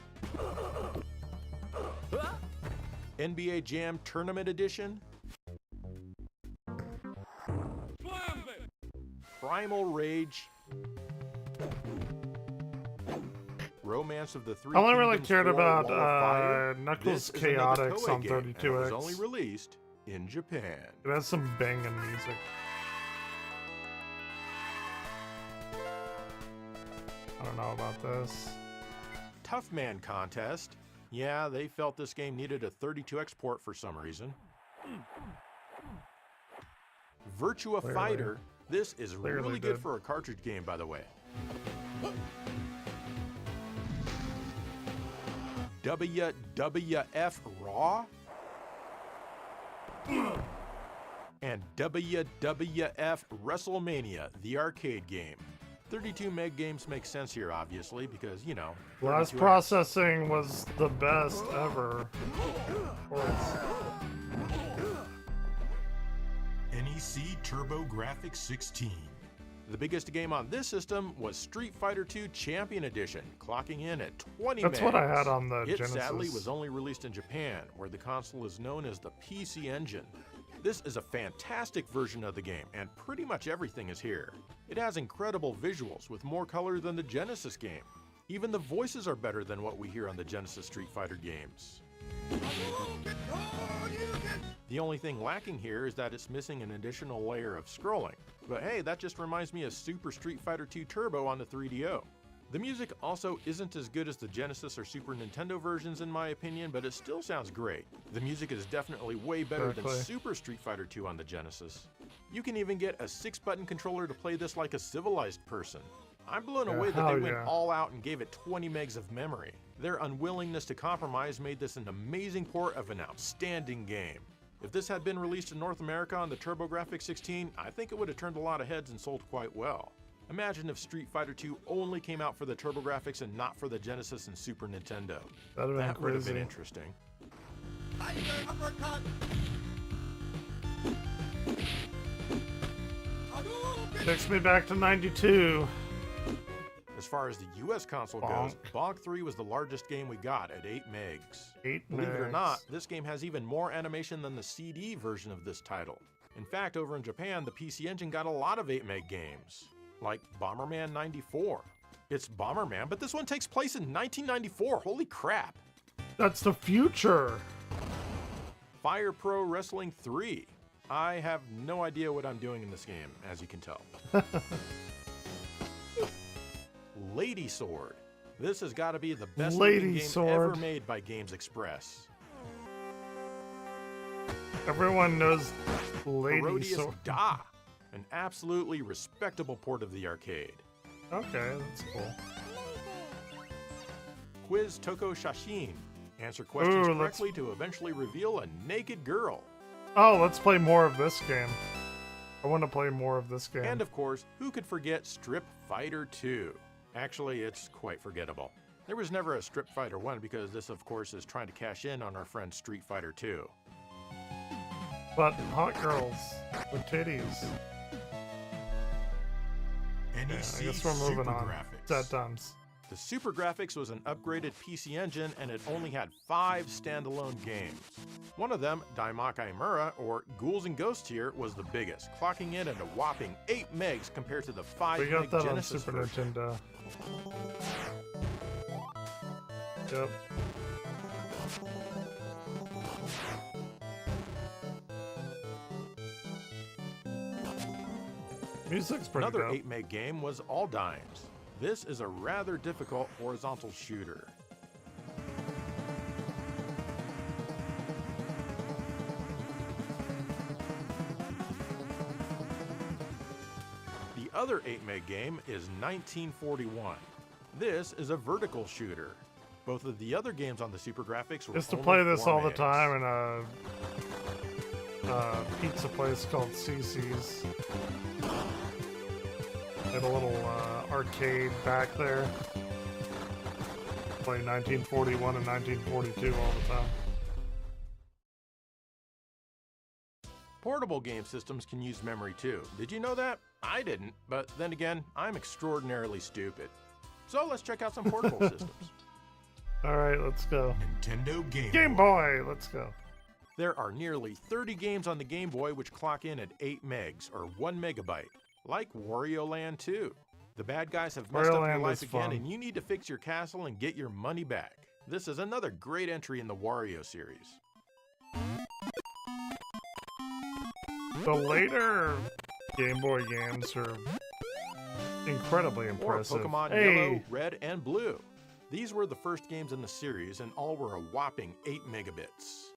NBA Jam Tournament Edition, Primal Rage, Romance of the Three I only really Kingdoms cared 4 about Wall of Fire. Knuckles This is another Chaotix Toei on game, and it 32X. was only released in Japan. It has some banging music. I don't know about this. Tough Man Contest. Yeah, they felt this game needed a 32X port for some reason. Virtua Clearly. Fighter This is Clearly really good did. for a cartridge game, by the way. WWF Raw and WWF WrestleMania, the arcade game. 32 meg games make sense here, obviously, because, you know. Last 32 processing was the best ever. NEC TurboGrafx 16. The biggest game on this system was Street Fighter II Champion Edition, clocking in at 20 That's megs. what I had on the It Genesis. sadly was only released in Japan, where the console is known as the PC Engine. This is a fantastic version of the game, and pretty much everything is here. It has incredible visuals with more color than the Genesis game. Even the voices are better than what we hear on the Genesis Street Fighter games. The only thing lacking here is that it's missing an additional layer of scrolling. But hey, that just reminds me of Super Street Fighter II Turbo on the 3DO. The music also isn't as good as the Genesis or Super Nintendo versions in my opinion, but it still sounds great. The music is definitely way better than Super Street Fighter II on the Genesis. You can even get a 6-button controller to play this like a civilized person. I'm blown away that they went all out and gave it 20 megs of memory. Their unwillingness to compromise made this an amazing port of an outstanding game. If this had been released in North America on the TurboGrafx 16, I think it would have turned a lot of heads and sold quite well. Imagine if Street Fighter II only came out for the TurboGrafx and not for the Genesis and Super Nintendo. That would have been interesting. Takes me back to 92. As far as the US console goes, Bonk 3 was the largest game we got at 8 megs. 8 Believe it or megs. not, this game has even more animation than the CD version of this title. In fact, over in Japan, the PC Engine got a lot of 8 meg games, like Bomberman 94. It's Bomberman, but this one takes place in 1994. Holy crap! That's the future. Fire Pro Wrestling 3. I have no idea what I'm doing in this game, as you can tell. Lady Sword. This has got to be the best looking game ever made by Games Express. Everyone knows Lady Herodias Sword. Da, an absolutely respectable port of the arcade. Okay, that's cool. Quiz Toko Shashin. Answer questions correctly to eventually reveal a naked girl. Oh, let's play more of this game. I want to play more of this game. And of course, who could forget Strip Fighter 2? Actually, it's quite forgettable. There was never a Strip Fighter 1 because this, of course, is trying to cash in on our friend Street Fighter 2. But hot girls with titties. NEC I guess we're moving on. Sad times. The Super Graphics was an upgraded PC Engine and it only had 5 standalone games. One of them, Daimakai Mura, or Ghouls and Ghosts here, was the biggest, clocking in at a whopping 8 megs compared to the 5 We got meg that Genesis on Super version. Nintendo. Yep. Music's pretty Another dope. 8 meg game was All Dimes. This is a rather difficult horizontal shooter. The other 8 meg game is 1941. This is a vertical shooter. Both of the other games on the Super Graphics were Used to only play this 4 all the megs. time in a pizza place called CC's. Had a little arcade back there. Play 1941 and 1942 all the time. Portable game systems can use memory too. Did you know that? I didn't, but then again, I'm extraordinarily stupid. So let's check out some portable systems. Alright, let's go. Nintendo Game Boy, let's go. There are nearly 30 games on the Game Boy which clock in at 8 megs, or 1 megabyte, like Wario Land 2. The bad guys have messed Wario up your Land life was again fun. and you need to fix your castle and get your money back. This is another great entry in the Wario series. The later Game Boy games are incredibly Or impressive. Pokemon Hey, Yellow, Red, and Blue. These were the first games in the series and all were a whopping 8 megabits.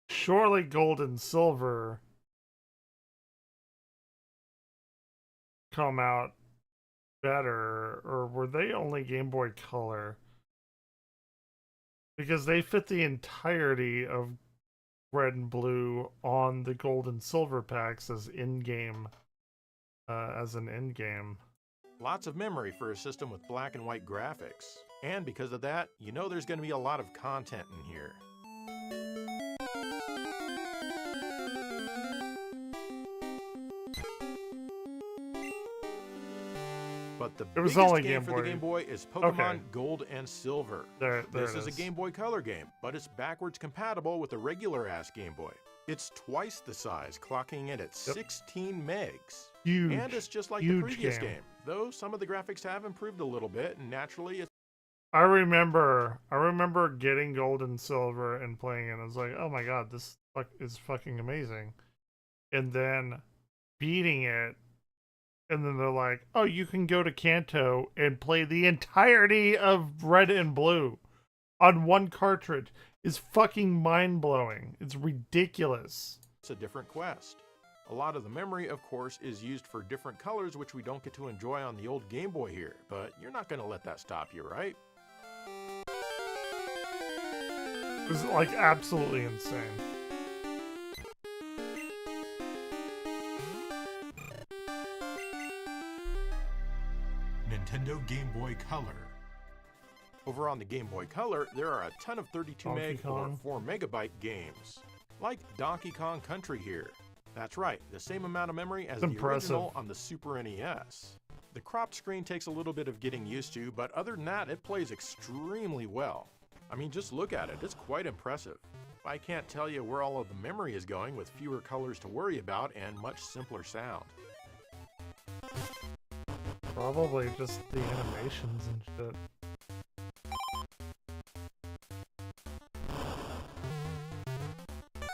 surely Gold and Silver come out better, or were they only Game Boy Color? Because they fit the entirety of red and blue on the gold and silver packs as in-game, as an in-game. Lots of memory for a system with black and white graphics. And because of that, you know there's going to be a lot of content in here. But the It was biggest only game Game for Boy. the Game Boy is Pokemon Okay. Gold and Silver. There This it is a Game Boy Color game, but it's backwards compatible with a regular-ass Game Boy. It's twice the size, clocking in at 16 megs. Huge. And it's just like the huge previous game. game, though some of the graphics have improved a little bit, and naturally it's I remember getting gold and silver and playing it. I was like, oh my god, this is fucking amazing. And then beating it, and then they're like, oh, you can go to Kanto and play the entirety of red and blue on one cartridge. Is fucking mind-blowing. It's ridiculous. a different quest. A lot of the memory, of course, is used for different colors, which we don't get to enjoy on the old Game Boy here, but you're not going to let that stop you, right? It was like absolutely insane. Nintendo Game Boy Color. Over on the Game Boy Color, there are a ton of 32 Donkey meg or Kong. 4 megabyte games, like Donkey Kong Country here. That's right, the same amount of memory as It's the impressive. original on the Super NES. The cropped screen takes a little bit of getting used to, but other than that, it plays extremely well. I mean, just look at it, it's quite impressive. I can't tell you where all of the memory is going with fewer colors to worry about and much simpler sound. Probably just the animations and shit.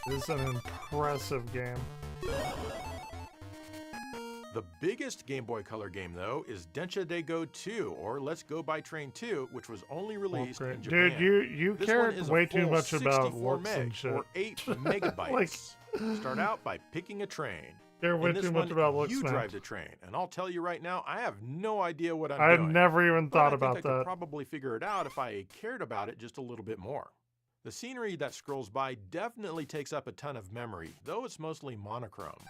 It's an impressive game. The biggest Game Boy Color game, though, is Densha de Go 2, or Let's Go by Train 2, which was only released in Japan. Dude, you This cared one is a way too full much about 64 looks and meg, shit. or 8 megabytes. Start out by picking a train. Care way In this too much one, about looks, you man. drive the train, and I'll tell you right now, I have no idea what I'm I had doing. never even But thought I think about I could that. probably figure it out if I cared about it just a little bit more. The scenery that scrolls by definitely takes up a ton of memory, though it's mostly monochrome.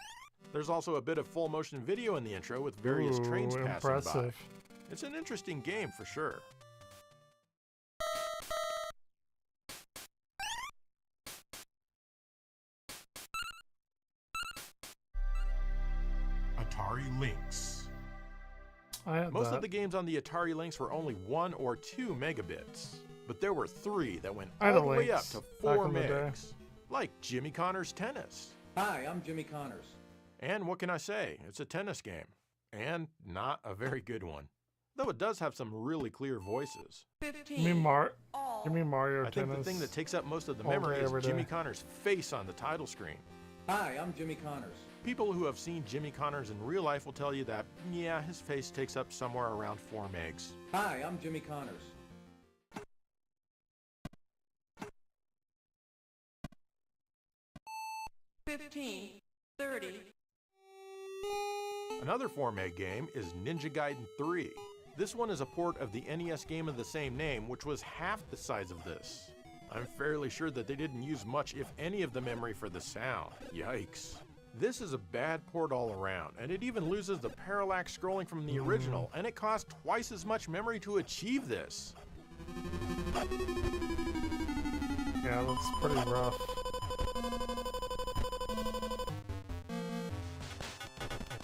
There's also a bit of full motion video in the intro with various trains Ooh, passing by. impressive. It's an interesting game for sure. Atari Lynx. I had Most that. of the games on the Atari Lynx were only 1 or 2 megabits, but there were 3 that went I had all a the way up Lynx to back 4 in the day. megs, like Jimmy Connor's Tennis. Hi, I'm Jimmy Connors. And what can I say? It's a tennis game, and not a very good one. Though it does have some really clear voices. Give me Mario I think Tennis. the thing that takes up most of the all memory day, is every Jimmy day. Connor's face on the title screen. Hi, I'm Jimmy Connors. People who have seen Jimmy Connors in real life will tell you that, yeah, his face takes up somewhere around 4 megs. Hi, I'm Jimmy Connors. Another 4 meg game is Ninja Gaiden 3. This one is a port of the NES game of the same name, which was half the size of this. I'm fairly sure that they didn't use much, if any, of the memory for the sound. Yikes. This is a bad port all around, and it even loses the parallax scrolling from the original, and it costs twice as much memory to achieve this. Yeah, that's pretty rough.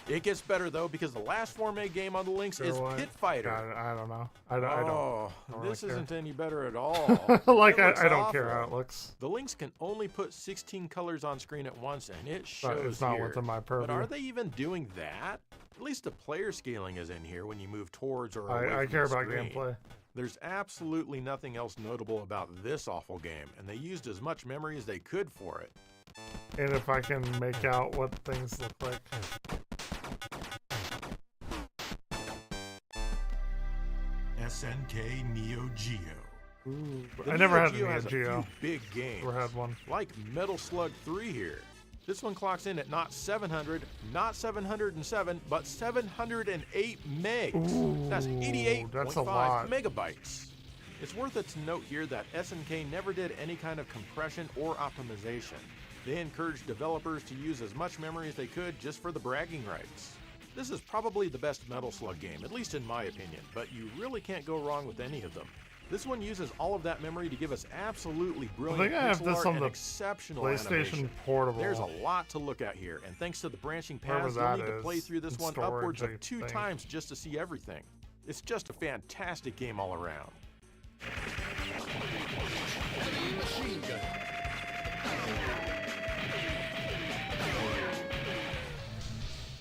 It gets better though, because the last 4 meg game on the Lynx is Sure, Pit Fighter. I don't know. I don't. Oh, don't this really care. isn't any better at all. Like It looks I don't care awful. how it looks. The Lynx can only put 16 colors on screen at once, and it But shows it's not here. within my But purview. are they even doing that? At least the player scaling is in here when you move towards or away I from care the about screen. gameplay. There's absolutely nothing else notable about this awful game, and they used as much memory as they could for it. And if I can make out what things look like. SNK Neo Geo. Ooh, The I never Neo had Geo a Neo has Geo. a few big games, Never had one. like Metal Slug 3 here. This one clocks in at not 700, not 707, but 708 megs. Ooh, That's that's a 88.5 lot. megabytes. It's worth it to note here that SNK never did any kind of compression or optimization. They encouraged developers to use as much memory as they could just for the bragging rights. This is probably the best Metal Slug game, at least in my opinion, but you really can't go wrong with any of them. This one uses all of that memory to give us absolutely brilliant I have pixel this art on and the exceptional PlayStation animation. Portable. There's a lot to look at here, and thanks to the branching Wherever paths, you'll that need to is, play through this in one storage, upwards I of 2 think. times just to see everything. It's just a fantastic game all around.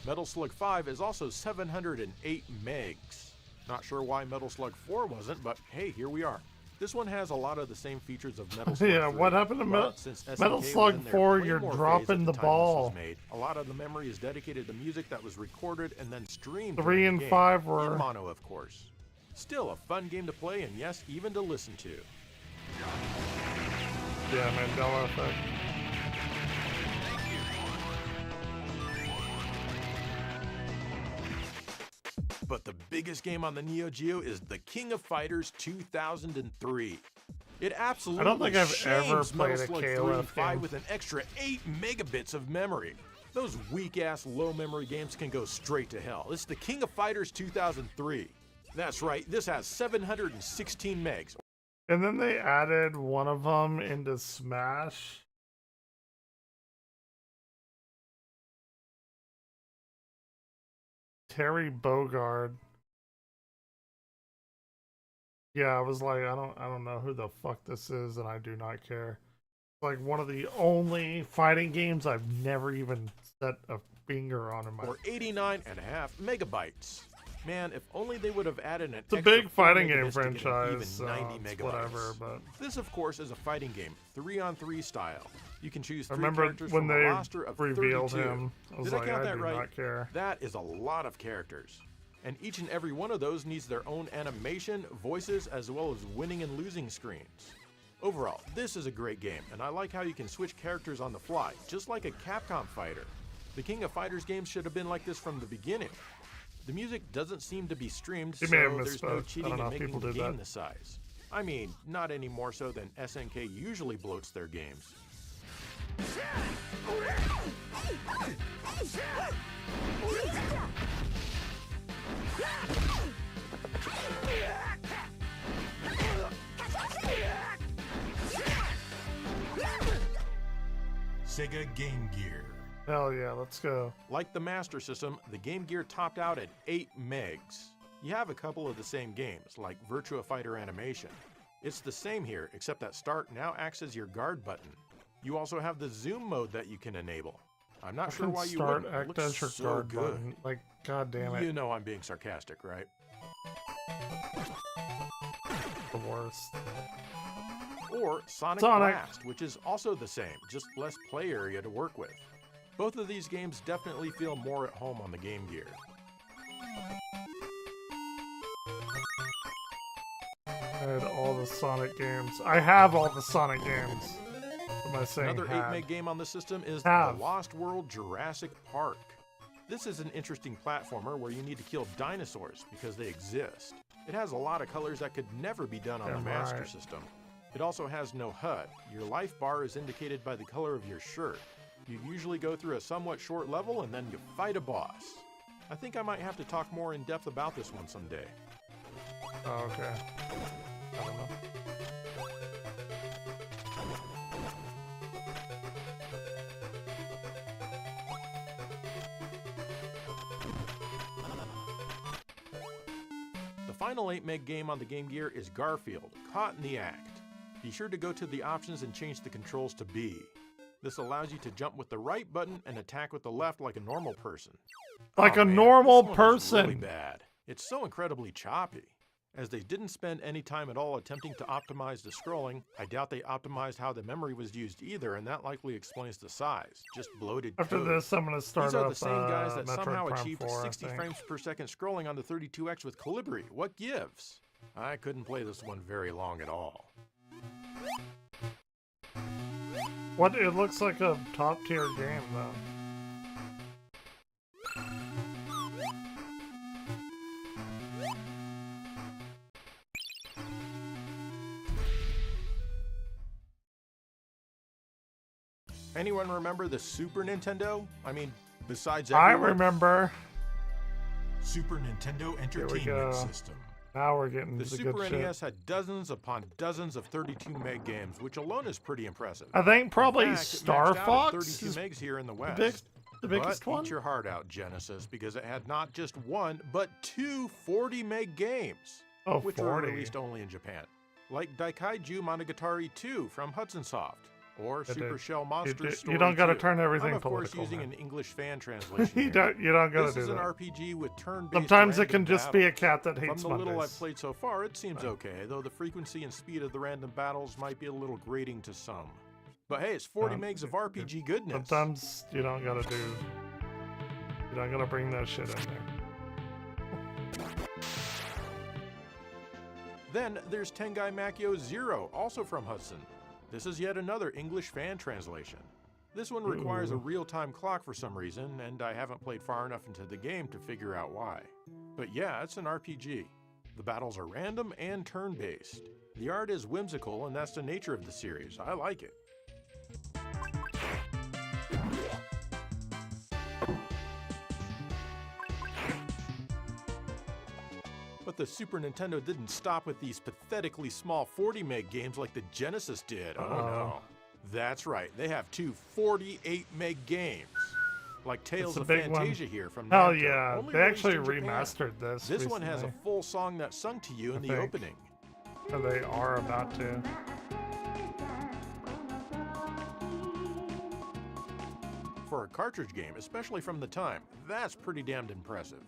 Metal Slug 5 is also 708 megs. Not sure why Metal Slug 4 wasn't, but hey, here we are. This one has a lot of the same features of Metal Slug 3. Yeah, what happened to but since Metal SNK was Slug in their 4? Claymore You're phase dropping at the time ball. This was made, a lot of the memory is dedicated to music that was recorded and then streamed. 3 during and the game, 5 were- in mono, of course. Still a fun game to play and yes, even to listen to. Yeah, Mandela effect. But the biggest game on the Neo Geo is the King of Fighters 2003. It absolutely I don't think I've ever shames Metal played a Slug 3 KOF and 5 game. with an extra 8 megabits of memory. Those weak-ass low-memory games can go straight to hell. It's the King of Fighters 2003. That's right, this has 716 megs. And then they added one of them into Smash. Terry Bogard. Yeah, I was like, I don't know who the fuck this is, and I do not care. Like one of the only fighting games I've never even set a finger on in my. Or 89.5 megabytes. Man, if only they would have added an It's a extra big 4 fighting game megabits to get an franchise, even so 90 it's megabytes. whatever. But This, of course, is a fighting game, 3-on-3 style. You can choose I 3 remember characters when from a they roster of revealed 32. him, I was Did like, I count I that do right? not care. That is a lot of characters. And each and every one of those needs their own animation, voices, as well as winning and losing screens. Overall, this is a great game, and I like how you can switch characters on the fly, just like a Capcom fighter. The King of Fighters games should have been like this from the beginning. The music doesn't seem to be streamed, so You may have there's no misspoke. I cheating don't know in if making people the did game that. this size. I mean, not any more so than SNK usually bloats their games. Sega Game Gear. Hell yeah, let's go. Like the Master System, the Game Gear topped out at 8 megs. You have a couple of the same games, like Virtua Fighter Animation. It's the same here, except that Start now acts as your guard button. You also have the zoom mode that you can enable. I'm not sure why you Start wouldn't. It act looks as your so guard good. button. Like, god damn it, You know I'm being sarcastic, right? the worst. Or Sonic Sonic. Blast, which is also the same, just less play area to work with. Both of these games definitely feel more at home on the Game Gear. I had all the Sonic games. I have all the Sonic games. What am I saying? Another 8 had? meg game on the system is Have. The Lost World Jurassic Park. This is an interesting platformer where you need to kill dinosaurs because they exist. It has a lot of colors that could never be done on the Damn Master right. System. It also has no HUD. Your life bar is indicated by the color of your shirt. You usually go through a somewhat short level and then you fight a boss. I think I might have to talk more in depth about this one someday. Oh, okay. I don't know. The final 8 meg game on the Game Gear is Garfield, Caught in the Act. Be sure to go to the options and change the controls to B. This allows you to jump with the right button and attack with the left like a normal person. Like Oh, a man, normal this one is person. really bad. It's so incredibly choppy. As they didn't spend any time at all attempting to optimize the scrolling, I doubt they optimized how the memory was used either, and that likely explains the size. Just bloated After code. this, I'm gonna start These are up the same guys that Metroid somehow Prime achieved 4, I 60 think. frames per second scrolling on the 32X with Calibri. What gives? I couldn't play this one very long at all. What? It looks like a top tier game, though. Anyone remember the Super Nintendo? I mean, besides I everyone? remember. Super Nintendo Here we Entertainment go. System. Now we're getting The to the Super good NES shit. had dozens upon dozens of 32 meg games, which alone is pretty impressive. I think probably In fact, it Star maxed out at Fox 32 is megs here in the the, West. the biggest but one. eat your heart out, Genesis, because it had not just one, but two 40 meg games, Oh, which 40. were released only in Japan. Like Daikaiju Monogatari 2 from Hudson Soft, or It Super did. Shell Monsters Story You don't gotta 2. turn everything I'm of course political, using man. an English fan translation you here. don't gotta This do is an that. RPG with turn-based Sometimes it random can just be a battles. cat that From hates the little I've Mondays. played so far, it seems okay, though the frequency and speed of the random battles might be a little grating to some. But hey, it's 40 megs of RPG goodness. Sometimes you don't gotta do. You don't gotta bring that shit in there. Then there's Tengai Makio Zero, also from Hudson. This is yet another English fan translation. This one requires a real-time clock for some reason, and I haven't played far enough into the game to figure out why. But yeah, it's an RPG. The battles are random and turn-based. The art is whimsical, and that's the nature of the series. I like it. But the Super Nintendo didn't stop with these pathetically small 40 meg games like the Genesis did. Oh no. That's right, they have two 48 meg games. Like Tales a of big one. Fantasia here from Hell Namco, yeah! only They released actually in Japan. remastered this. This one has a recently. full song that's sung to you in the think. opening. Or they are about to. For a cartridge game, especially from the time, that's pretty damned impressive.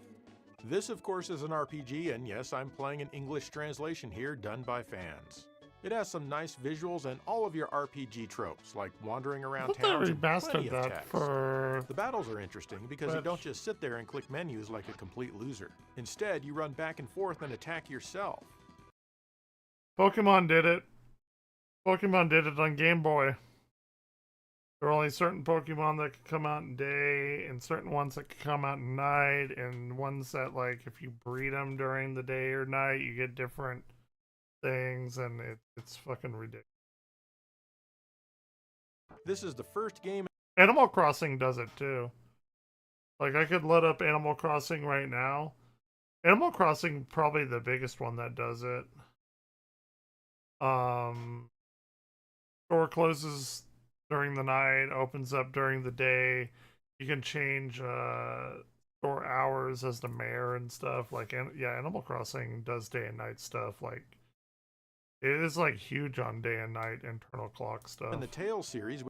This, of course, is an RPG, and yes, I'm playing an English translation here done by fans. It has some nice visuals and all of your RPG tropes, like wandering I around thought towns they and plenty remastered of that text. for. The battles are interesting because you Which- don't just sit there and click menus like a complete loser. Instead, you run back and forth and attack yourself. Pokemon did it. Pokemon did it on Game Boy. There are only certain Pokemon that could come out in day, and certain ones that could come out at night, and ones that, like, if you breed them during the day or night, you get different things, and it's fucking ridiculous. This is the first game. Animal Crossing does it too. Like, I could load up Animal Crossing right now. Animal Crossing probably the biggest one that does it. Store closes during the night, opens up during the day. You can change store hours as the mayor and stuff. Like, yeah, Animal Crossing does day and night stuff. Like, it is like huge on day and night internal clock stuff. In the Tales series,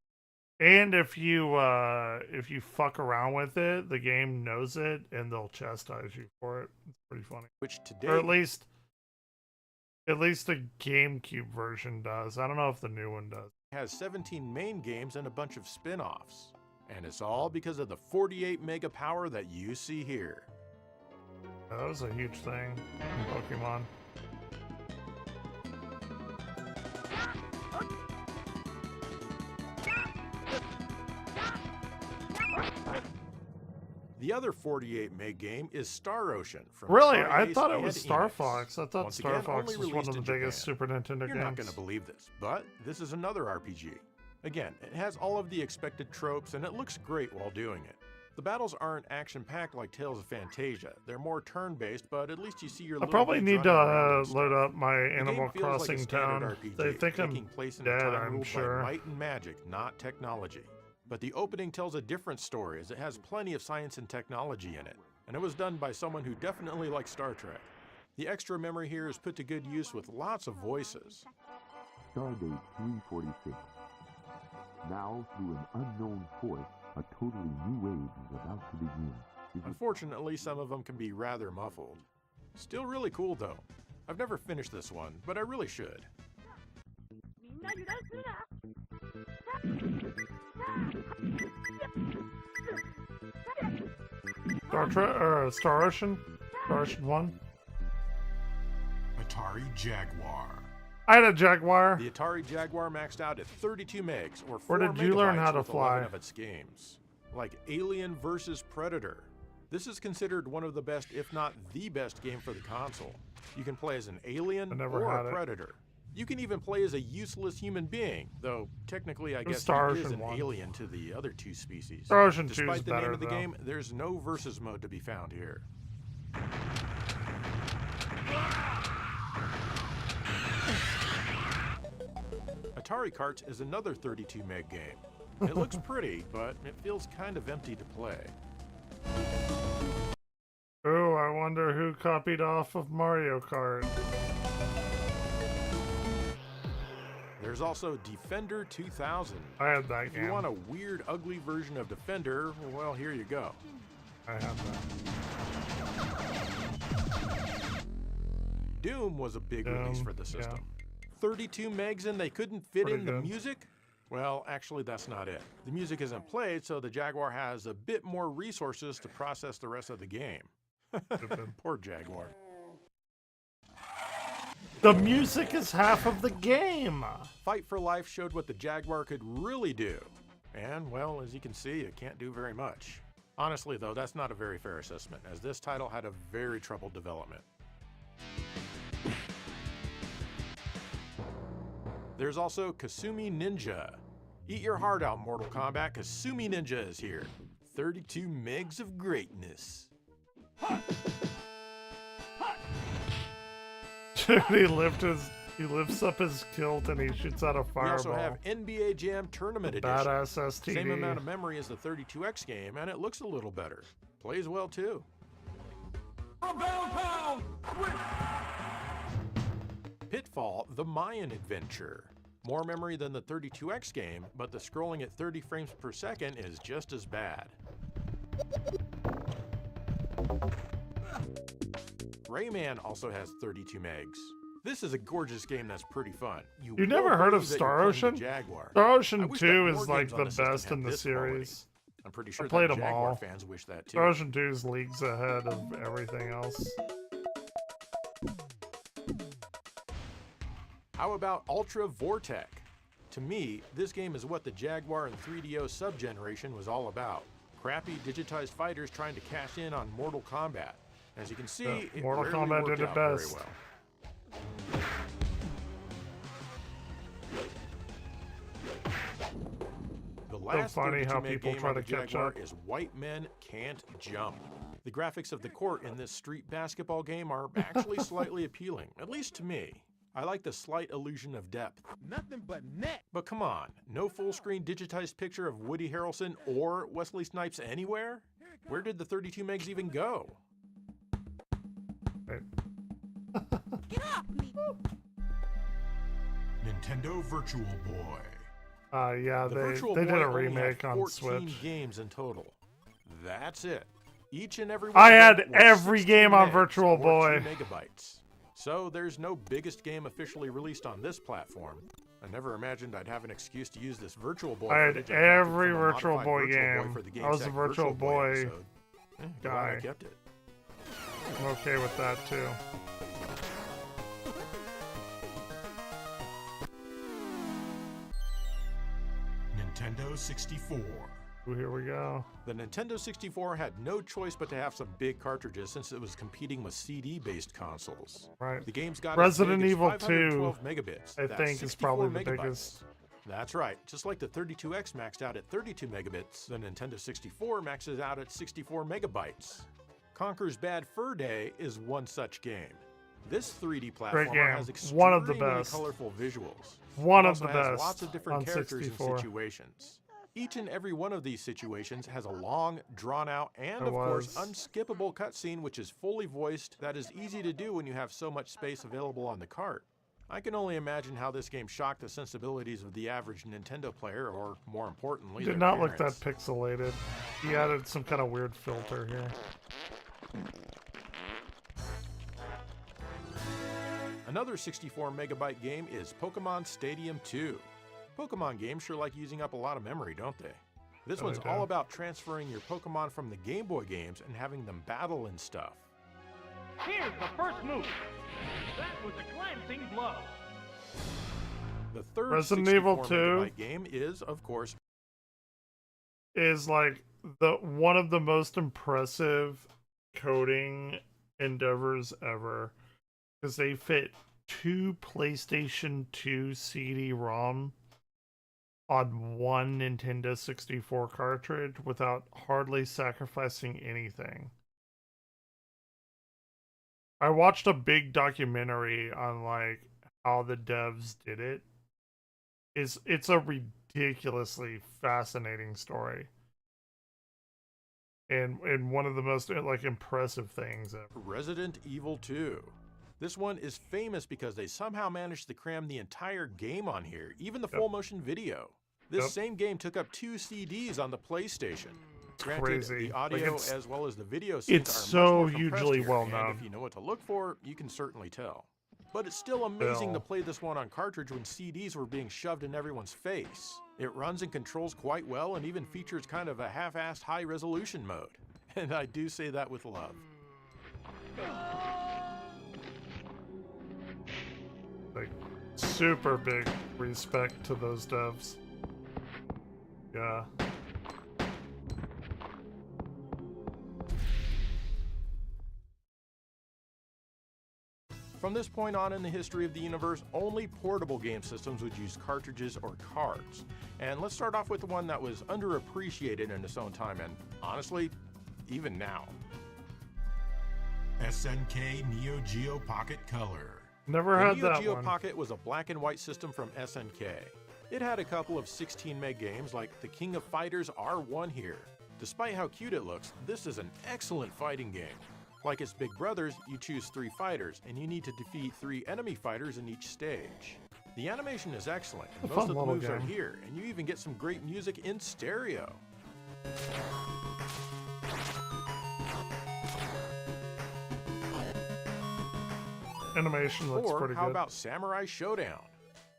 And if you fuck around with it, the game knows it and they'll chastise you for it. It's pretty funny. which today Or at least the GameCube version does. I don't know if the new one does. has 17 main games and a bunch of spin-offs. And it's all because of the 48 mega power that you see here. That was a huge thing in Pokemon. The other 48 meg game is Star Ocean from Really? Star I Ace thought it and was Star Enix. Fox. I thought Once Star again, Fox only was one released of the in biggest Japan. Super Nintendo You're games. not going to believe this, but this is another RPG. Again, it has all of the expected tropes and it looks great while doing it. The battles aren't action-packed like Tales of Fantasia. They're more turn-based, but at least you see your I little probably dudes need to running around and load stuff. up my The game Animal feels like a Crossing standard town. RPG, They think I'm taking place in a dead, time I'm ruled sure. by might and magic, not technology. But the opening tells a different story, as it has plenty of science and technology in it, and it was done by someone who definitely likes Star Trek. The extra memory here is put to good use with lots of voices. Stardate 346. Now, through an unknown force, a totally new age is about to begin. Unfortunately, some of them can be rather muffled. Still really cool though. I've never finished this one, but I really should. Star Ocean? Star Ocean 1? Atari Jaguar. I had a Jaguar. The Atari Jaguar maxed out at 32 megs, or 4 Where did you learn megabytes how to with 11 fly? of its games. Like Alien vs. Predator. This is considered one of the best, if not the best game for the console. You can play as an alien never or had a it. predator. You can even play as a useless human being, though technically I guess Star he is Ocean an 1. alien to the other two species. Star Ocean 2 is Despite the name better, of the though. game, there's no versus mode to be found here. Atari Karts is another 32 meg game. It looks pretty, but it feels kind of empty to play. Oh, I wonder who copied off of Mario Kart. There's also Defender 2000. I had that If game. you want a weird, ugly version of Defender, well, here you go. I have that. Doom was a big release for the yeah. system. 32 megs and they couldn't fit Pretty in the good. music? Well, actually, that's not it. The music isn't played, so the Jaguar has a bit more resources to process the rest of the game. Poor Jaguar. The music is half of the game. Fight for Life showed what the Jaguar could really do. And, well, as you can see, it can't do very much. Honestly, though, that's not a very fair assessment, as this title had a very troubled development. There's also Kasumi Ninja. Eat your heart out, Mortal Kombat. Kasumi Ninja is here. 32 megs of greatness. Dude, he lifts up his kilt and he shoots out a We fireball. also have NBA Jam Tournament Edition. Badass STD. Same amount of memory as the 32X game, and it looks a little better. Plays well, too. Pitfall, the Mayan Adventure. More memory than the 32X game, but the scrolling at 30 frames per second is just as bad. Rayman also has 32 megs. This is a gorgeous game that's pretty fun. You never won't heard of believe that Star you're playing Ocean? the Jaguar. Star I Ocean wish 2 that is more like games on the the system best had in the this quality. series. I'm pretty sure played that them Jaguar all. fans wish that too. Star Ocean 2 is leagues ahead of everything else. How about Ultra Vortec? To me, this game is what the Jaguar and 3DO sub-generation was all about. Crappy digitized fighters trying to cash in on Mortal Kombat. As you can see, Yeah, it Mortal rarely Kombat worked did it out very best. well. The last funny how 32 meg people game try on to the catch Jaguar up. is White Men Can't Jump. The graphics of the court in this street basketball game are actually slightly appealing, at least to me. I like the slight illusion of depth. Nothing but net. But come on, no full-screen digitized picture of Woody Harrelson or Wesley Snipes anywhere? Where did the 32 megs even go? Get off me. Nintendo Virtual Boy. Yeah, The they Virtual did Boy a only had remake on 14 Switch. games in total. That's it. Each and every I one of had them was every 16 game on megs Virtual or 2 Boy. megabytes. So there's no biggest game officially released on this platform. I never imagined I'd have an excuse to use this Virtual Boy. I had footage I captured every from a Virtual modified Boy Virtual game. for the I was a GameSack Virtual Boy episode. Glad I guy. kept it. I'm okay with that too. Nintendo 64. Ooh, here we go. The Nintendo 64 had no choice but to have some big cartridges since it was competing with CD-based consoles. Right. The game's got Resident as big as Evil 512 megabits. I That's think is 64 probably the megabytes. biggest. That's right. Just like the 32X maxed out at 32 megabits, the Nintendo 64 maxes out at 64 megabytes. Conker's Bad Fur Day is one such game. This 3D platformer game. has extremely One of the best. colorful visuals. One It of the also has best lots of different on characters 64. and situations. Each and every one of these situations has a long, drawn-out, and It of course, was. unskippable cutscene which is fully voiced that is easy to do when you have so much space available on the cart. I can only imagine how this game shocked the sensibilities of the average Nintendo player, or more importantly, Did their not look that parents. pixelated. He added some kind of weird filter here. Another 64 megabyte game is Pokemon Stadium 2. Pokemon games sure like using up a lot of memory, don't they? This Yeah, one's they all do. about transferring your Pokemon from the Game Boy games and having them battle and stuff. Here's the first move. That was a glancing blow. The third Resident 64 Evil 2 megabyte game is, of course, is like one of the most impressive coding endeavors ever, because they fit 2 PlayStation 2 CD-ROM on one Nintendo 64 cartridge without hardly sacrificing anything. I watched a big documentary on like how the devs did it. It's a ridiculously fascinating story. And one of the most like impressive things ever. Resident Evil 2. This one is famous because they somehow managed to cram the entire game on here, even the full motion video. This same game took up 2 CDs on the PlayStation. Granted, Crazy. the audio Like as well as the video scenes it's are so much more compressed hugely here, well and known. if you know what to look for, you can certainly tell. But it's still amazing to play this one on cartridge when CDs were being shoved in everyone's face. It runs and controls quite well and even features kind of a half-assed high-resolution mode. And I do say that with love. Like, super big respect to those devs. Yeah. From this point on in the history of the universe, only portable game systems would use cartridges or cards. And let's start off with the one that was underappreciated in its own time, and honestly, even now. SNK Neo Geo Pocket Color. Never The had Neo that Geo one. Pocket was a black and white system from SNK. It had a couple of 16 meg games like the King of Fighters R1 here. Despite how cute it looks, this is an excellent fighting game. Like its big brothers, you choose 3 fighters, and you need to defeat 3 enemy fighters in each stage. The animation is excellent, and most of the moves are here, and you even get some great music in stereo. Animation looks Or pretty how good. about Samurai Showdown?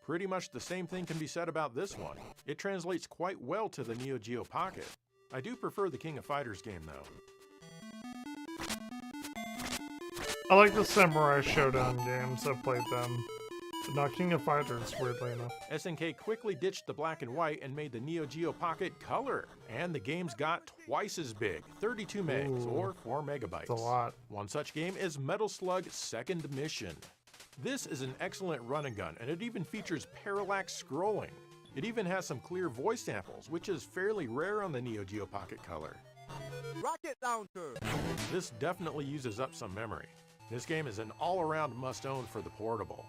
Pretty much the same thing can be said about this one. It translates quite well to the Neo Geo Pocket. I do prefer the King of Fighters game though. I like the Samurai Showdown games. I've played them. But not King of Fighters, weirdly enough. SNK quickly ditched the black and white and made the Neo Geo Pocket color. And the games got twice as big, 32 megs or 4 megabytes. That's a lot. One such game is Metal Slug Second Mission. This is an excellent run and gun, and it even features parallax scrolling. It even has some clear voice samples, which is fairly rare on the Neo Geo Pocket Color. Rocket launcher. This definitely uses up some memory. This game is an all-around must-own for the portable.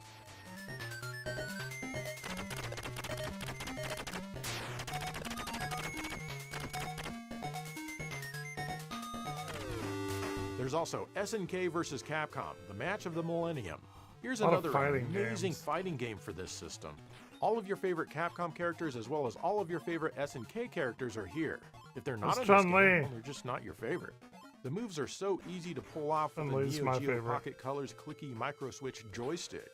There's also SNK vs. Capcom, the match of the millennium. Here's another amazing fighting game for this system. All of your favorite Capcom characters as well as all of your favorite SNK characters are here. If they're not in this game, well, they're just not your favorite. The moves are so easy to pull off with the Neo Geo Pocket Color's clicky micro-switch joystick.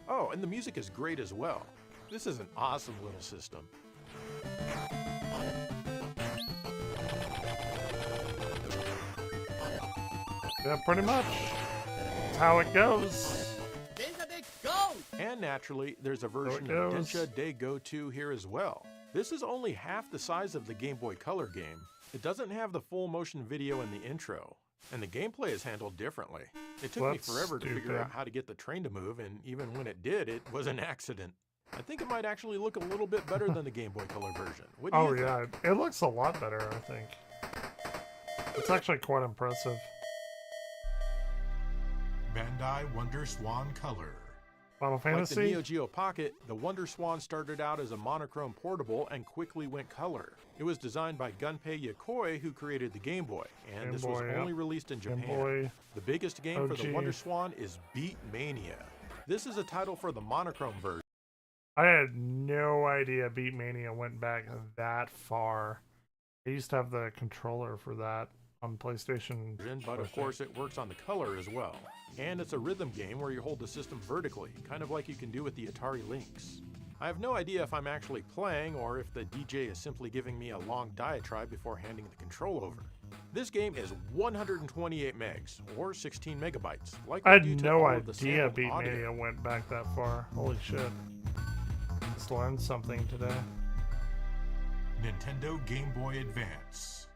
Oh, and the music is great as well. This is an awesome little system. Yeah, pretty much. That's how it goes. And naturally, there's a version of Densha De Go 2 here as well. This is only half the size of the Game Boy Color game. It doesn't have the full motion video in the intro, and the gameplay is handled differently. It took me forever to figure out how to get the train to move, and even when it did, it was an accident. I think it might actually look a little bit better than the Game Boy Color version. What do you think? Yeah, it looks a lot better, I think. It's actually quite impressive. Bandai Wonder Swan Color. Final Fantasy? Like the Neo Geo Pocket, the Wonder Swan started out as a monochrome portable and quickly went color. It was designed by Gunpei Yokoi, who created the Game Boy, and this was only released in Japan. The biggest game for the Wonder Swan is Beat Mania. This is a title for the monochrome version. I had no idea Beat Mania went back that far. I used to have the controller for that on PlayStation. But of course it works on the color as well. And it's a rhythm game where you hold the system vertically, kind of like you can do with the Atari Lynx. I have no idea if I'm actually playing or if the DJ is simply giving me a long diatribe before handing the control over. This game is 128 megs, or 16 megabytes. Like I had no idea Beat Mania went back that far. Holy shit. Just learned something today. Nintendo Game Boy Advance.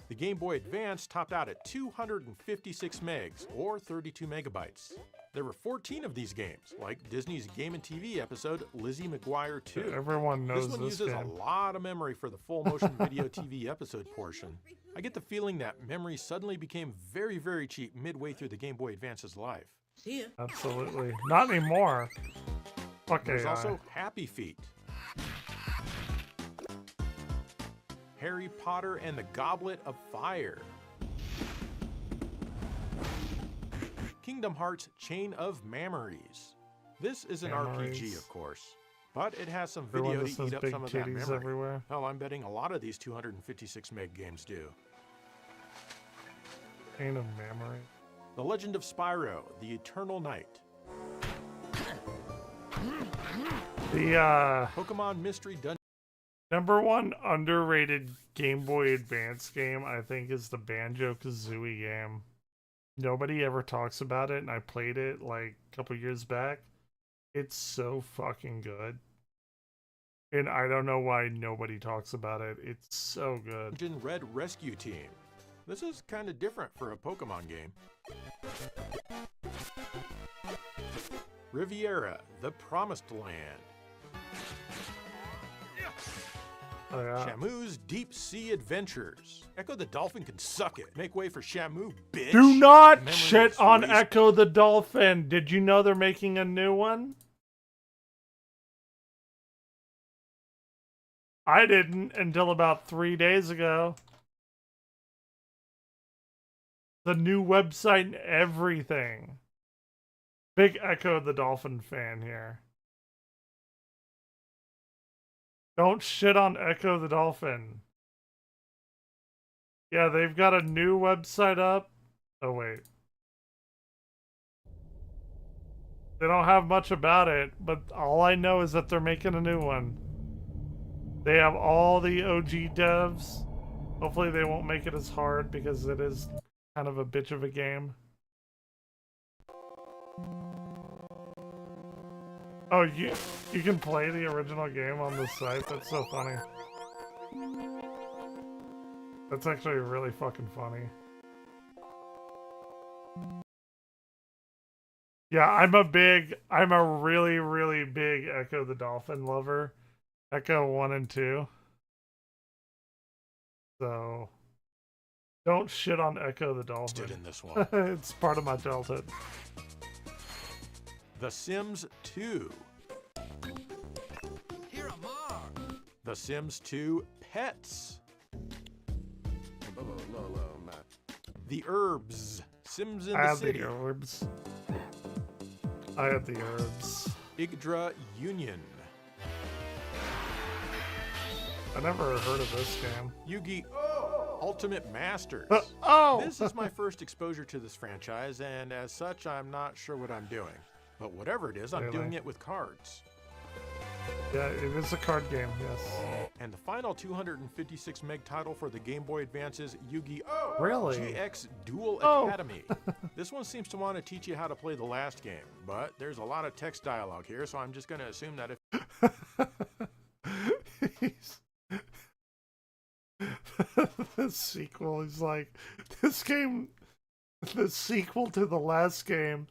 The Game Boy Advance topped out at 256 megs, or 32 megabytes. There were 14 of these games, like Disney's Game and TV episode Lizzie McGuire 2. Everyone knows this one uses a lot of memory for the full motion video TV episode portion. I get the feeling that memory suddenly became very, very cheap midway through the Game Boy Advance's life. Absolutely. Not anymore. Fuck There's AI. also Happy Feet. Harry Potter and the Goblet of Fire. Kingdom Hearts Chain of Memories. This is an RPG, of course, but it has some video to eat up some of that memory. Everywhere. Hell, I'm betting a lot of these 256 meg games do. Chain of Memory. The Legend of Spyro, The Eternal Night. The Pokemon Mystery Dungeon. #1 underrated Game Boy Advance game, I think, is the Banjo-Kazooie game. Nobody ever talks about it, and I played it like a couple years back. It's so fucking good. And I don't know why nobody talks about it. It's so good. Red Rescue Team. This is kind of different for a Pokemon game. Riviera, The Promised Land. Oh, yeah. Shamu's Deep Sea Adventures. Echo the Dolphin can suck it. Make way for Shamu, bitch. Do not Memory shit on Echo the Dolphin. Did you know they're making a new one? I didn't until about 3 days ago. The new website and everything. Big Echo the Dolphin fan here. Don't shit on Echo the Dolphin. Yeah, they've got a new website up. Oh, wait. They don't have much about it, but all I know is that they're making a new one. They have all the OG devs. Hopefully they won't make it as hard because it is kind of a bitch of a game. Oh, you can play the original game on the site? That's so funny. That's actually really fucking funny. Yeah, I'm a really, really big Echo the Dolphin lover. Echo 1 and 2. So, don't shit on Echo the Dolphin. In this one. It's part of my childhood. The Sims 2. The Sims 2 Pets. The Herbs. Sims in the City. I had the Herbs. I had the Herbs. Yggdra Union. I never heard of this game. Yu-Gi-Oh! Ultimate Masters. This is my first exposure to this franchise, and as such, I'm not sure what I'm doing. But whatever it is, I'm doing it with cards. Yeah, it is a card game, yes. And the final 256 meg title for the Game Boy Advance is Yu-Gi-Oh! Really? GX Duel Academy. This one seems to want to teach you how to play the last game, but there's a lot of text dialogue here, so I'm just going to assume that if... The sequel is like, this game, the sequel to the last game,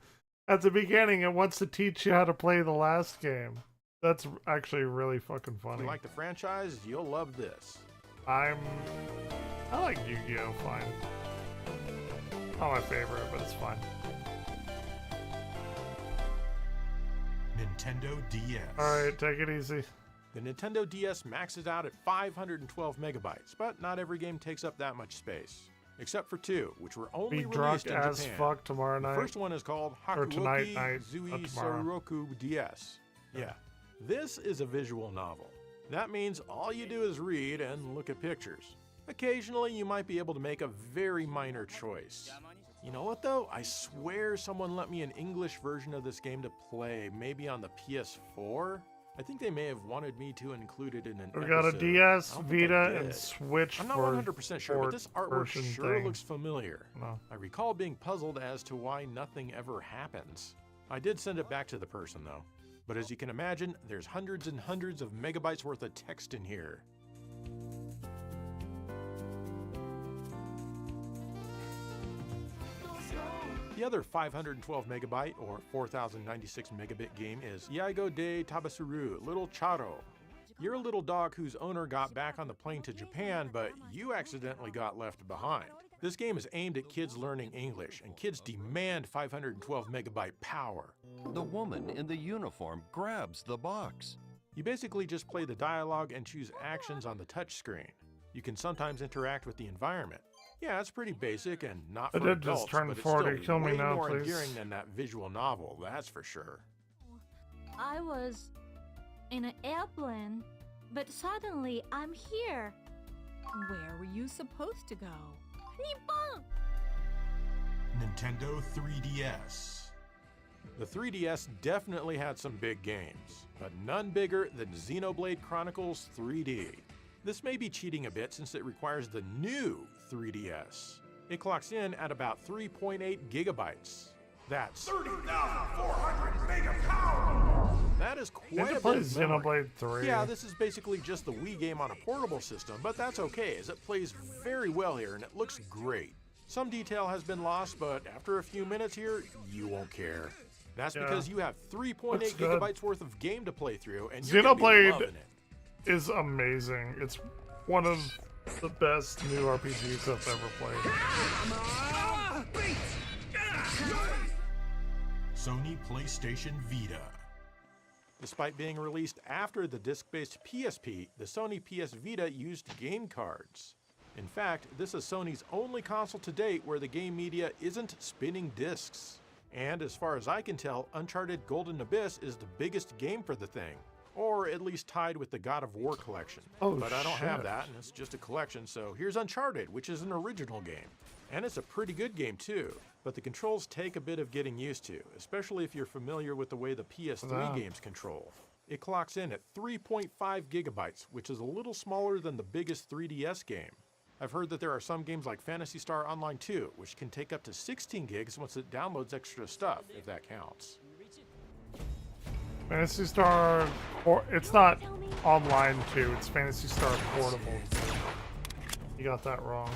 at the beginning it wants to teach you how to play the last game. That's actually really fucking funny. If you like the franchise, you'll love this. I like Yu-Gi-Oh! Fine. Not my favorite, but it's fine. Nintendo DS. Alright, take it easy. The Nintendo DS maxes out at 512 megabytes, but not every game takes up that much space. Except for two, which were only Be released drunk in as Japan. fuck tomorrow night. The first one is called Or tonight Hakuoki night, Zui not tomorrow. Soroku DS. Yeah. This is a visual novel. That means all you do is read and look at pictures. Occasionally, you might be able to make a very minor choice. You know what though? I swear someone lent me an English version of this game to play, maybe on the PS4? I think they may have wanted me to include it in an We episode. got a DS, I don't think I Vita, and did. Switch. I'm not for 100% sure, but this artwork version sure thing. looks familiar. No. I recall being puzzled as to why nothing ever happens. I did send it back to the person though. But as you can imagine, there's hundreds and hundreds of megabytes worth of text in here. The other 512 megabyte or 4096 megabit game is Yaigo de Tabasuru, Little Charo. You're a little dog whose owner got back on the plane to Japan, but you accidentally got left behind. This game is aimed at kids learning English, and kids demand 512 megabyte power. The woman in the uniform grabs the box. You basically just play the dialogue and choose actions on the touchscreen. You can sometimes interact with the environment. Yeah, it's pretty basic and not for I did adults, just turn but 40. it's Kill still me way now, more please. endearing than that visual novel, that's for sure. I was in an airplane, but suddenly I'm here. Where were you supposed to go? Nippon! Nintendo 3DS. The 3DS definitely had some big games, but none bigger than Xenoblade Chronicles 3D. This may be cheating a bit since it requires the new 3DS. It clocks in at about 3.8 gigabytes. That's 30,400 mega power! That is Need quite to a play bit of memory. Xenoblade 3. Yeah, this is basically just the Wii game on a portable system, but that's okay as it plays very well here and it looks great. Some detail has been lost, but after a few minutes here, you won't care. That's because you have 3.8 Looks good. gigabytes worth of game to play through, and you're gonna be Xenoblade loving it. is amazing. It's one of the best new RPGs I've ever played. Sony PlayStation Vita. Despite being released after the disc-based PSP, the Sony PS Vita used game cards. In fact, this is Sony's only console to date where the game media isn't spinning discs. And as far as I can tell, Uncharted Golden Abyss is the biggest game for the thing. Or at least tied with the God of War collection. Oh, but I don't have shit. that, and it's just a collection, so here's Uncharted, which is an original game. And it's a pretty good game too, but the controls take a bit of getting used to, especially if you're familiar with the way the PS3 Wow. games control. It clocks in at 3.5 gigabytes, which is a little smaller than the biggest 3DS game. I've heard that there are some games like Phantasy Star Online 2, which can take up to 16 gigs once it downloads extra stuff, if that counts. Phantasy Star, it's not online too. It's Phantasy Star Portable. You got that wrong.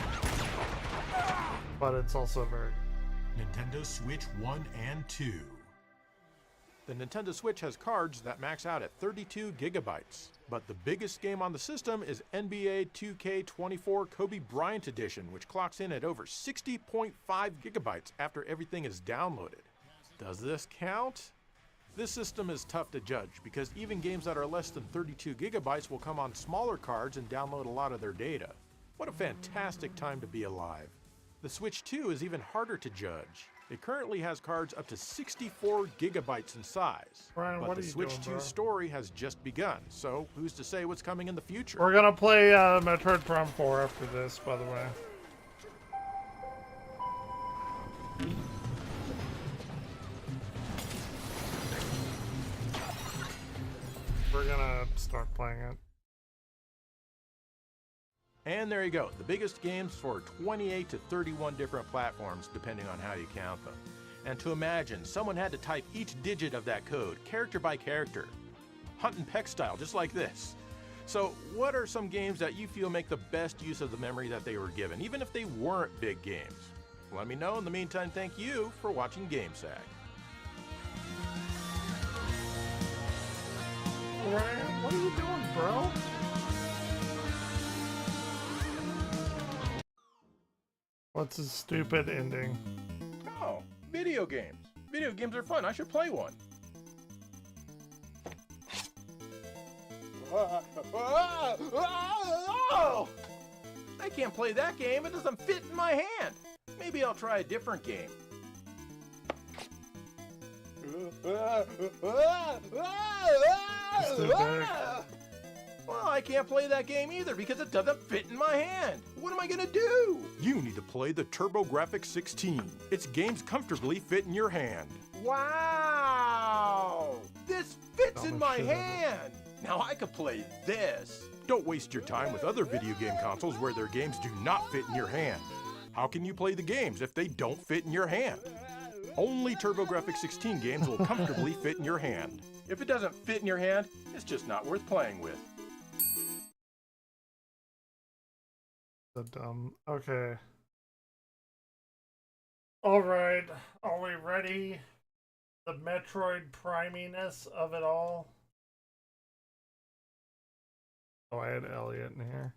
But it's also very. Nintendo Switch 1 and 2. The Nintendo Switch has cards that max out at 32 gigabytes. But the biggest game on the system is NBA 2K24 Kobe Bryant Edition, which clocks in at over 60.5 gigabytes after everything is downloaded. Does this count? This system is tough to judge because even games that are less than 32 gigabytes will come on smaller cards and download a lot of their data. What a fantastic time to be alive. The Switch 2 is even harder to judge. It currently has cards up to 64 gigabytes in size. Brian, but what the are you Switch doing, 2 bro? story has just begun, so who's to say what's coming in the future? We're gonna play Metroid Prime 4 after this, by the way. We're gonna start playing it. And there you go, the biggest games for 28 to 31 different platforms, depending on how you count them. And to imagine, someone had to type each digit of that code, character by character. Hunt and peck style, just like this. So, what are some games that you feel make the best use of the memory that they were given, even if they weren't big games? Let me know. In the meantime, thank you for watching GameSag. Ryan, what are you doing, bro? What's his stupid ending? Oh, video games. Video games are fun. I should play one. I can't play that game. It doesn't fit in my hand. Maybe I'll try a different game. Well, I can't play that game either because it doesn't fit in my hand. What am I gonna do? You need to play the TurboGrafx 16. Its games comfortably fit in your hand. Wow! This fits It's in my hand! Now I could play this. Don't waste your time with other video game consoles where their games do not fit in your hand. How can you play the games if they don't fit in your hand? Only TurboGrafx 16 games will comfortably fit in your hand. If it doesn't fit in your hand, it's just not worth playing with. So dumb. Okay. Alright, are we ready? The Metroid priminess of it all. Oh, I had Elliot in here.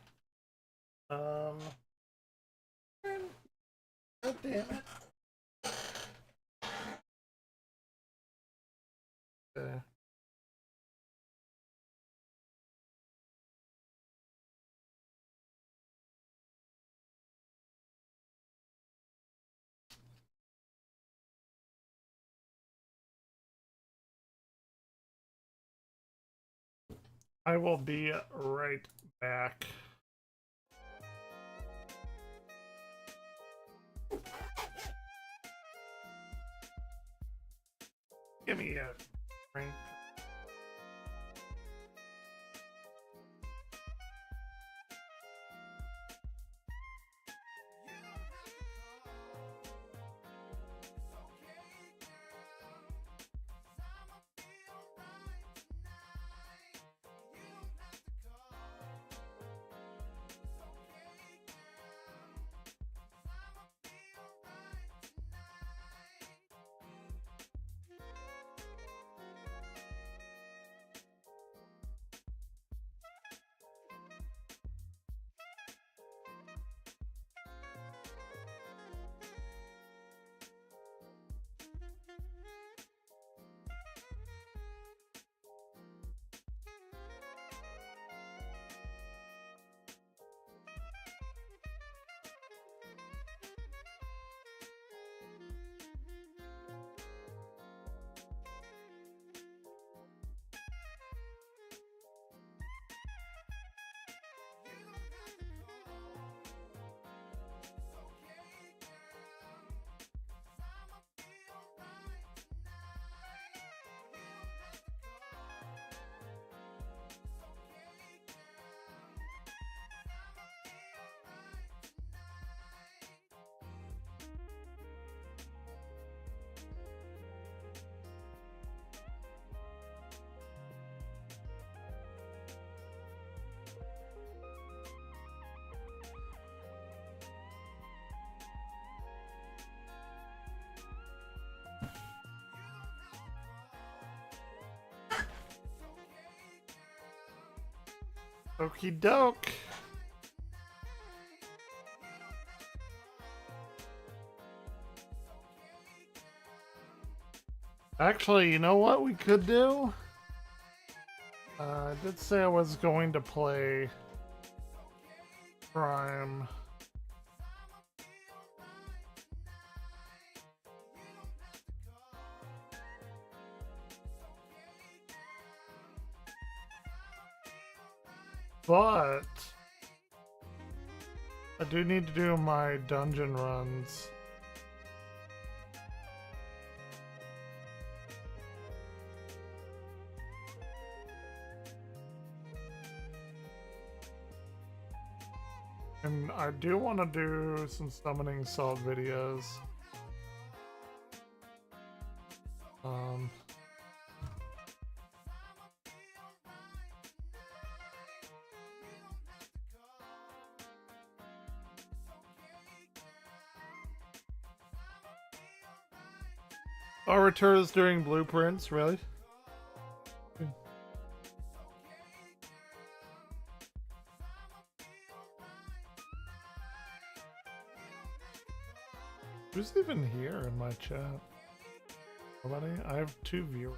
God damn it. Okay. I will be right back. Give me a drink. Okie doke. Actually, you know what we could do? I did say I was going to play Prime. But I do need to do my dungeon runs. And I do want to do some summoning salt videos. Arbiters during blueprints, really? Who's even here in my chat? Nobody? I have 2 viewers.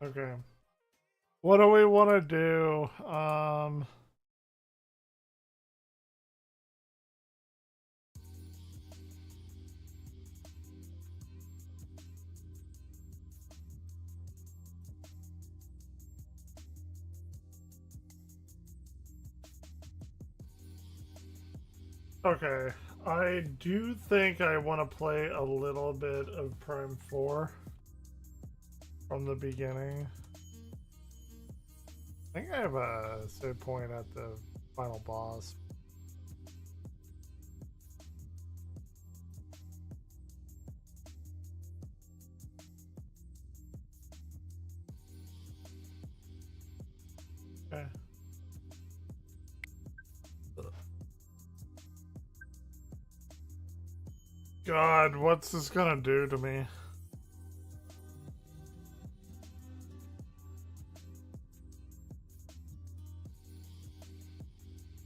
Okay. What do we want to do? Okay, I do think I want to play a little bit of Prime 4 from the beginning. I think I have a save point at the final boss. Okay. God, what's this gonna do to me?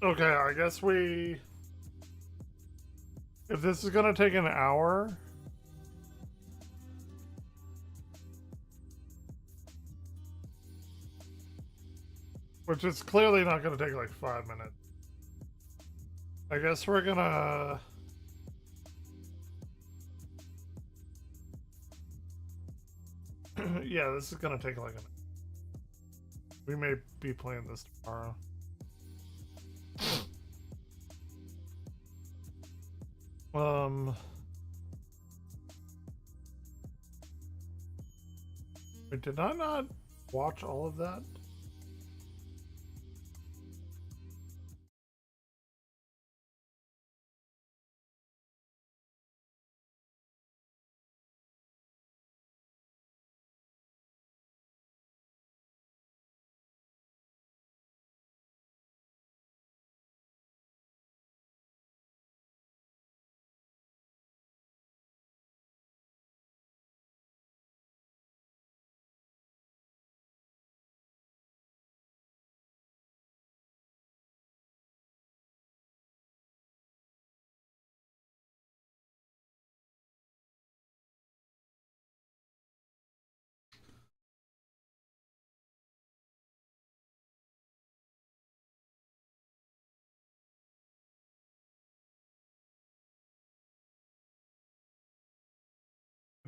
Okay, I guess we... If this is gonna take an hour... Which is clearly not gonna take like 5 minutes. I guess we're gonna... Yeah, this is gonna take like an... We may be playing this tomorrow. Wait, did I not watch all of that?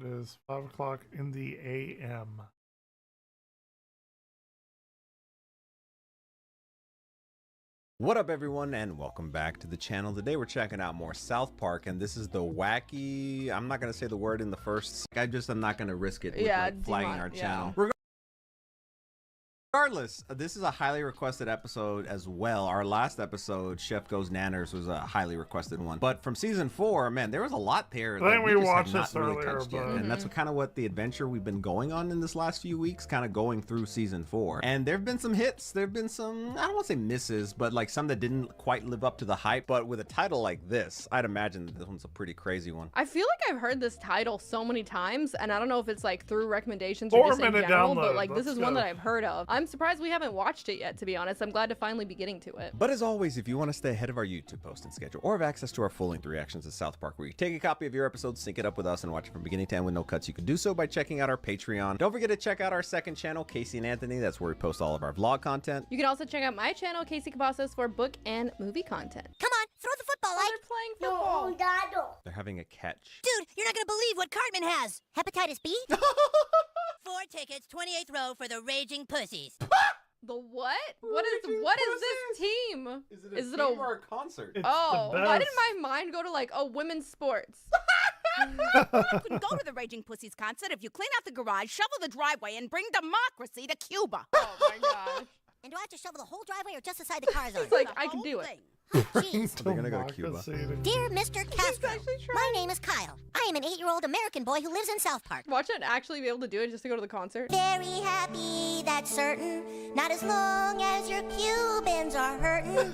It is 5 o'clock in the AM. What up, everyone, and welcome back to the channel. Today we're checking out more South Park, and this is the wacky... I'm not going to say the word in the first... I'm not going to risk it with like, flagging our channel. Regardless, this is a highly requested episode as well. Our last episode, Chef Goes Nanners, was a highly requested one. But from season 4, man, there was a lot there. I think we watched this really earlier, but... And that's kind of what the adventure we've been going on in this last few weeks, kind of going through season 4. And there have been some hits. There have been some, I don't want to say misses, but like some that didn't quite live up to the hype. But with a title like this, I'd imagine that this one's a pretty crazy one. I feel like I've heard this title so many times, and I don't know if it's like through recommendations or just in general, but like this is one that I've heard of. I'm surprised we haven't watched it yet, to be honest. I'm glad to finally be getting to it. But as always, if you want to stay ahead of our YouTube posting schedule or have access to our full-length reactions to South Park, where you take a copy of your episode, sync it up with us, and watch it from beginning to end with no cuts, you can do so by checking out our Patreon. Don't forget to check out our second channel, Casey and Anthony. That's where we post all of our vlog content. You can also check out my channel, Casey Cabasas, for book and movie content. Come on, throw the football, They're playing football. No, They're having a catch. dude, you're not gonna believe what Cartman has. Hepatitis B? 4 tickets, 28th row for the Raging Pussies. The what? What is this team? Is it a team or a concert? Why did my mind go to like, women's sports? You can go to the Raging Pussies concert if you clean out the garage, shovel the driveway, and bring democracy to Cuba. Oh my gosh. And do I have to shovel the whole driveway or just the side the car is on? He's like, I can do it. Jeez. They're gonna go to Cuba. Dear Mr. Castro, my name is Kyle. I am an 8-year-old American boy who lives in South Park. Watch it actually be able to do it just to go to the concert. Very happy, that's certain. Not as long as your Cubans are hurting.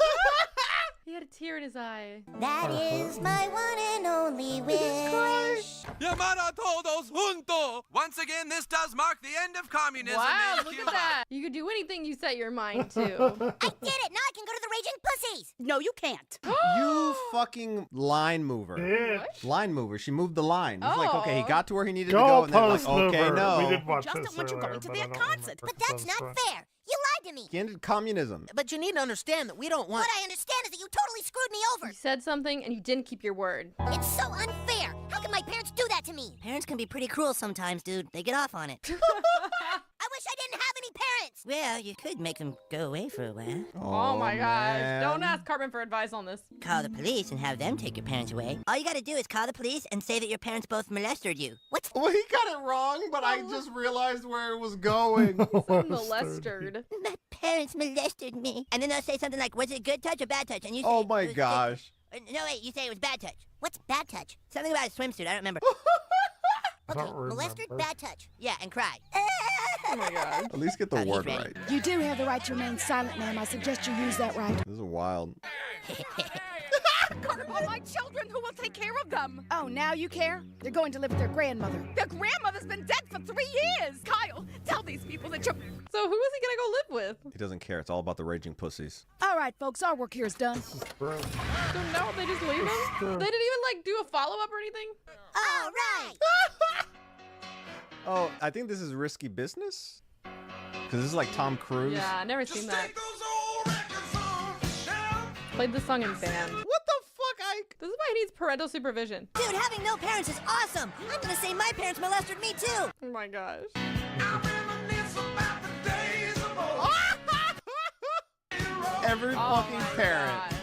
Yeah, had a tear in his eye. That is my one and only wish. Llamar a todos junto! Once again, this does mark the end of communism Wow, in look Cuba. at that. You could do anything you set your mind to. I did it. Now I can go to the Raging Pussies. No, you can't. You fucking line mover. Bitch. Line mover. She moved the line. It's like, okay, he Oh. got to where he needed to go, and then like, Post okay, mover. no. We did watch Just this don't want you earlier, going to but their I don't concert. remember But that's the not story. fair. You lied to me. He ended communism. But you need to understand that we don't want. What I understand is that you totally screwed me over. You said something and you didn't keep your word. It's so unfair. How can my parents do that to me? Parents can be pretty cruel sometimes, dude. They get off on it. I wish I didn't have any parents. Well, you could make them go away for a while. Oh, my gosh. man. Don't ask Cartman for advice on this. Call the police and have them take your parents away. All you gotta do is call the police and say that your parents both molested you. What? Well, he got it wrong, but I just realized where it was going. Molestered. My parents molested me. And then they'll say something like, was it good touch or bad touch? And you say, Oh my it was good- gosh. No, wait, you say it was bad touch. What's bad touch? Something about a swimsuit, I don't remember. Okay, don't molested, remember. bad touch. Yeah, and cry. Oh my god. At least get the he's word ready. right. You do have the right to remain silent, ma'am. I suggest you use that right. This is wild. All my children, who will take care of them? Oh, now you care? They're going to live with their grandmother. Their grandmother's been dead for 3 years. Kyle, tell these people that you're... So who is he gonna go live with? He doesn't care. It's all about the raging pussies. All right, folks, our work here is done. So now they just leave him? They didn't even like do a follow-up or anything? All right. Oh, I think this is risky business? Because this is like Tom Cruise. Yeah, I never seen that. Played the song in band. What the fuck, Ike? This is why he needs parental supervision. Dude, having no parents is awesome. I'm gonna say my parents molested me too. Oh my gosh. Every fucking my parent. God.